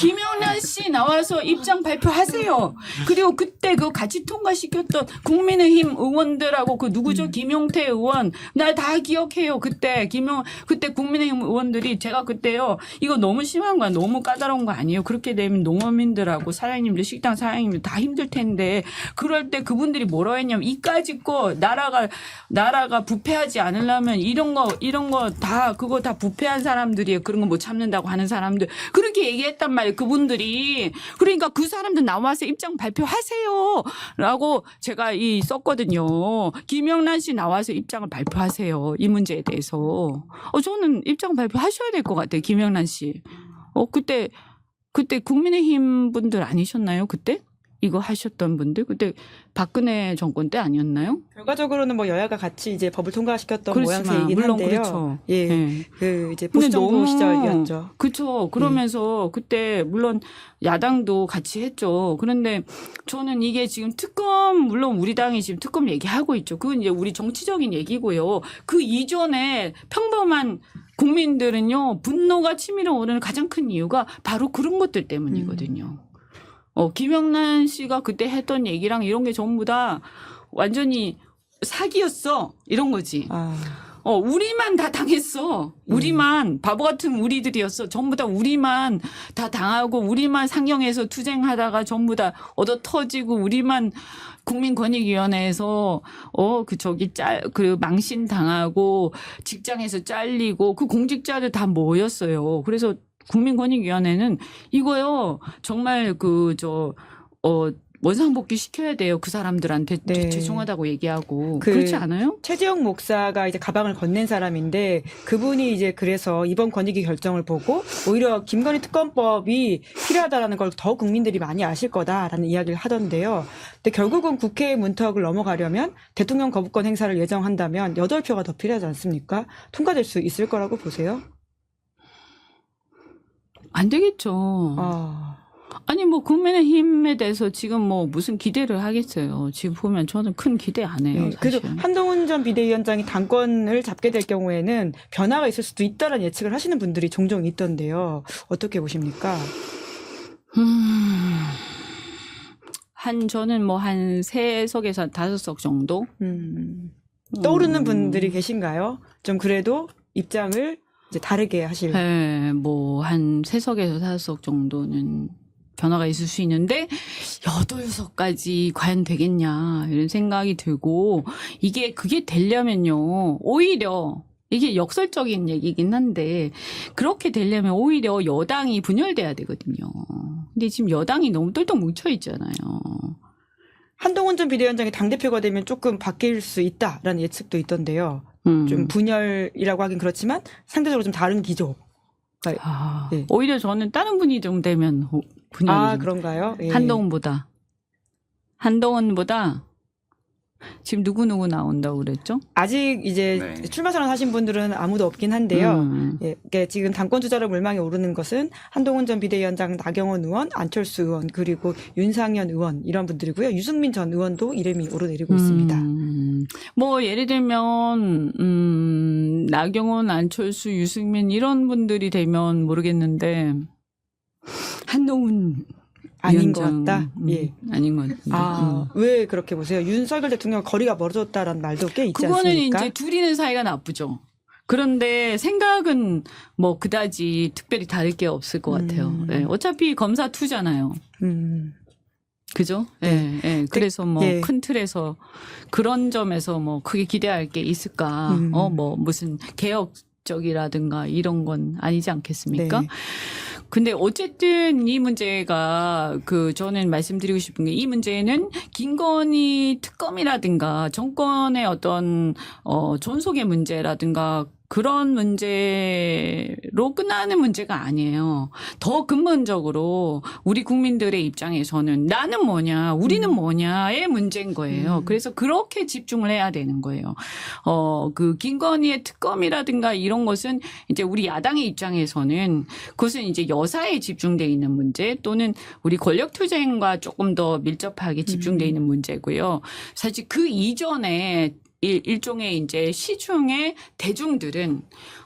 김영란 씨 나와서 입장 발표하세요. 그리고 그때 그 같이 통과시켰던 국민의힘 의원들하고 그 누구죠? 김용태 의원. 나 다 기억해요. 그때 국민의힘 의원들이 제가 그때요. 이거 너무 심한 거야. 너무 까다로운 거 아니에요. 그렇게 되면 농어민들하고 사장님들 식당 사장님들 다 힘들 텐데 그럴 때 그분들이 뭐라 했냐 이까짓 거 나라가 부패하지 않으려면 이런 거 다 그거 다 부패한 사람들이에요. 그런 거 못 참는다고 하는 사람들 그렇게 얘기했단 말이에요. 그분들이 그러니까 그 사람들 나와서 입장 발표하세요라고 제가 썼거든요. 김영란 씨 나와서 입장을 발표하세요. 이 문제에 대해서 저는 입장 발표하셔야 될 것 같아요. 김영란 씨. 그때 국민의힘 분들 아니셨나요? 그때? 이거 하셨던 분들 그때 박근혜 정권 때 아니었나요?
결과적으로는 뭐 여야가 같이 이제 법을 통과시켰던
그렇지만,
모양새이긴
물론
한데요.
그렇죠.
예,
네.
그 이제 보수정부 시절이었죠.
그렇죠. 그러면서 그때 물론 야당도 같이 했죠. 그런데 저는 이게 지금 특검 물론 우리 당이 지금 특검 얘기하고 있죠. 그건 이제 우리 정치적인 얘기고요. 그 이전에 평범한 국민들은요 분노가 치밀어 오르는 가장 큰 이유가 바로 그런 것들 때문이거든요. 김영란 씨가 그때 했던 얘기랑 이런 게 전부 다 완전히 사기였어. 이런 거지. 우리만 다 당했어. 우리만 바보 같은 우리들이었어. 전부 다 우리만 다 당하고 우리만 상경해서 투쟁하다가 전부 다 얻어 터지고 우리만 국민권익위원회에서 그 망신 당하고 직장에서 잘리고 그 공직자들 다 모였어요. 그래서 국민권익위원회는 이거요 정말 원상복귀 시켜야 돼요. 그 사람들한테
네.
죄송하다고 얘기하고 그렇지 않아요?
최재형 목사가 이제 가방을 건넨 사람인데 그분이 이제 그래서 이번 권익위 결정을 보고 오히려 김건희 특검법이 필요하다라는 걸 더 국민들이 많이 아실 거다라는 이야기를 하던데요. 근데 결국은 국회 문턱을 넘어가려면 대통령 거부권 행사를 예정한다면 8표가 더 필요하지 않습니까? 통과될 수 있을 거라고 보세요?
안 되겠죠. 아니 뭐 국민의힘에 대해서 지금 뭐 무슨 기대를 하겠어요. 지금 보면 저는 큰 기대 안 해요.
그래서
사실.
한동훈 전 비대위원장이 당권을 잡게 될 경우에는 변화가 있을 수도 있다는 예측을 하시는 분들이 종종 있던데요. 어떻게 보십니까?
저는 뭐 한 3석에서 5석 정도?
떠오르는 분들이 계신가요? 좀 그래도 입장을 이제 다르게 하실.
네, 뭐 한 3석에서 5석 정도는 변화가 있을 수 있는데 8석까지 과연 되겠냐 이런 생각이 들고 그게 되려면요 오히려 이게 역설적인 얘기긴 한데 그렇게 되려면 오히려 여당이 분열돼야 되거든요. 근데 지금 여당이 너무 똘똘 뭉쳐 있잖아요.
한동훈 전 비대위원장이 당대표가 되면 조금 바뀔 수 있다라는 예측도 있던데요. 좀 분열이라고 하긴 그렇지만 상대적으로 좀 다른 기조. 네.
오히려 저는 다른 분이 좀 되면 분열이
그런가요? 예.
한동훈보다 지금 누구 나온다고 그랬죠?
아직 이제
네.
출마 선언하신 분들은 아무도 없긴 한데요. 예, 그러니까 지금 당권 주자로 물망에 오르는 것은 한동훈 전 비대위원장, 나경원 의원, 안철수 의원 그리고 윤상현 의원 이런 분들이고요. 유승민 전 의원도 이름이 오르내리고 있습니다.
뭐 예를 들면 나경원, 안철수, 유승민 이런 분들이 되면 모르겠는데 한동훈
아닌
위원장,
것 같다. 예.
아닌 것 같은데.
왜 그렇게 보세요? 윤석열 대통령 거리가 멀어졌다라는 말도 꽤 있지
그거는
않습니까?
이제 둘이는 사이가 나쁘죠. 그런데 생각은 뭐 그다지 특별히 다를 게 없을 것 같아요. 네, 어차피 검사 투잖아요. 그죠?
네.
예, 예. 그래서 뭐
예.
큰 틀에서 그런 점에서 뭐 크게 기대할 게 있을까? 뭐 무슨 개혁적이라든가 이런 건 아니지 않겠습니까?
네.
근데 어쨌든 이 문제가 저는 말씀드리고 싶은 게 이 문제는 김건희 특검이라든가 정권의 어떤 존속의 문제라든가 그런 문제로 끝나는 문제가 아니에요. 더 근본적으로 우리 국민들의 입장에서는 나는 뭐냐, 우리는 뭐냐의 문제인 거예요. 그래서 그렇게 집중을 해야 되는 거예요. 김건희의 특검이라든가 이런 것은 이제 우리 야당의 입장에서는 그것은 이제 여사에 집중돼 있는 문제 또는 우리 권력투쟁과 조금 더 밀접하게 집중돼 있는 문제고요. 사실 그 이전에 일종의 이제 시중의 대중들은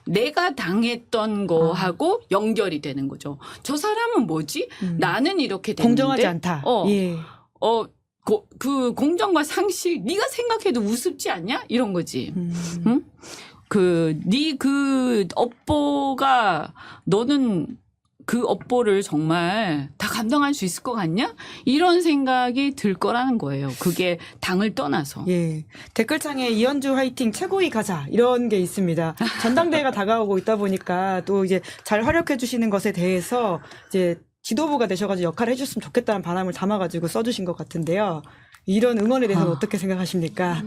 내가 당했던 거하고 연결이 되는 거죠. 저 사람은 뭐지? 나는 이렇게 됐는데
공정하지 않다. 예.
그 공정과 상식 네가 생각해도 우습지 않냐? 이런 거지. 응? 네 업보가 너는 그 업보를 정말 다 감당할 수 있을 것 같냐? 이런 생각이 들 거라는 거예요. 그게 당을 떠나서.
예. 댓글창에 이현주 화이팅 최고위 가자 이런 게 있습니다. 전당대회가 다가오고 있다 보니까 또 이제 잘 활약해 주시는 것에 대해서 이제 지도부가 되셔가지고 역할을 해줬으면 좋겠다는 바람을 담아가지고 써주신 것 같은데요. 이런 응원에 대해서는 어떻게 생각하십니까?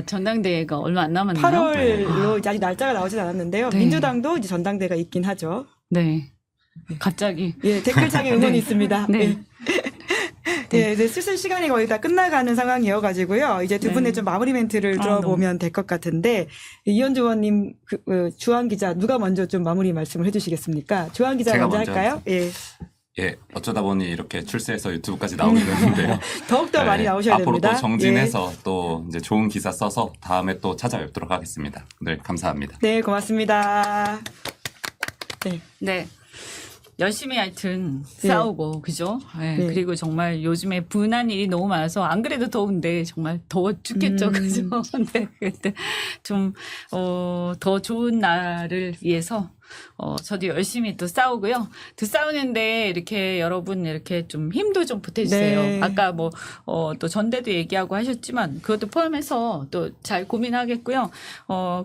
전당대회가 얼마 안 남았나요?
8월로 아직 날짜가 나오진 않았는데요.
네.
민주당도 이제 전당대회가 있긴 하죠.
네. 갑자기.
예, 댓글창에 응원이
네.
있습니다.
네.
예. 네, 이제 슬슬 시간이 거의 다 끝나가는 상황이어가지고요. 이제 두 분의 좀 마무리 멘트를 들어보면 될 것 같은데, 이현주 의원님, 주한 기자, 누가 먼저 좀 마무리 말씀을 해주시겠습니까? 주한 기자
제가
먼저
먼저
할까요? 예.
예, 어쩌다 보니 이렇게 출세해서 유튜브까지 나오게 됐는데요.
더욱더 많이 나오셔야
앞으로
됩니다.
또 정진해서 또 이제 좋은 기사 써서 다음에 또 찾아뵙도록 하겠습니다. 네, 감사합니다.
네, 고맙습니다. 네.
네. 열심히 하여튼
네.
싸우고 그죠? 네.
네.
그리고 정말 요즘에 분한 일이 너무 많아서 안 그래도 더운데 정말 더워 죽겠죠, 그죠? 근데 그때 좀 더 좋은 날을 위해서 저도 열심히 또 싸우고요. 또 싸우는데 이렇게 여러분 이렇게 좀 힘도 좀 보태주세요.
네.
아까 또 전대도 얘기하고 하셨지만 그것도 포함해서 또 잘 고민하겠고요.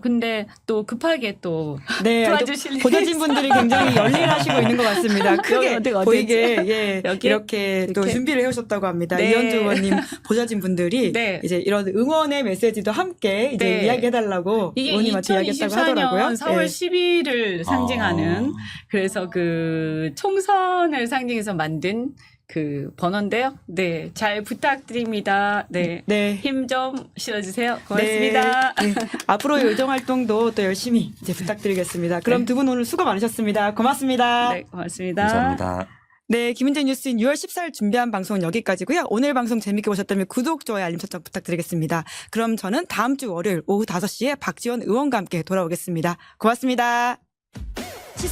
근데 또 급하게 또
네,
도와주실
보좌진 분들이 굉장히 열일하시고 있는 것 같습니다. 크게
어디
보이게 예,
여기?
이렇게 또
이렇게?
준비를 해오셨다고 합니다.
네.
이현주 의원님 보좌진 분들이
네.
이제 이런 응원의 메시지도 함께 이제
네.
이야기해달라고
이게
의원님한테 이야기했다고
2024년
하더라고요.
4월
예.
10일을 상징하는 그래서 그 총선을 상징해서 만든 그 번호인데요. 네, 잘 부탁드립니다. 네,
네.
힘 좀 실어주세요. 고맙습니다.
네. 네. 앞으로의 의정 활동도 또 열심히 이제 부탁드리겠습니다. 그럼
네.
두 분 오늘 수고 많으셨습니다. 고맙습니다.
네, 고맙습니다.
감사합니다.
네, 김은재 뉴스인 6월 14일 준비한 방송은 여기까지고요. 오늘 방송 재밌게 보셨다면 구독, 좋아요, 알림 설정 부탁드리겠습니다. 그럼 저는 다음 주 월요일 오후 5시에 박지원 의원과 함께 돌아오겠습니다. 고맙습니다.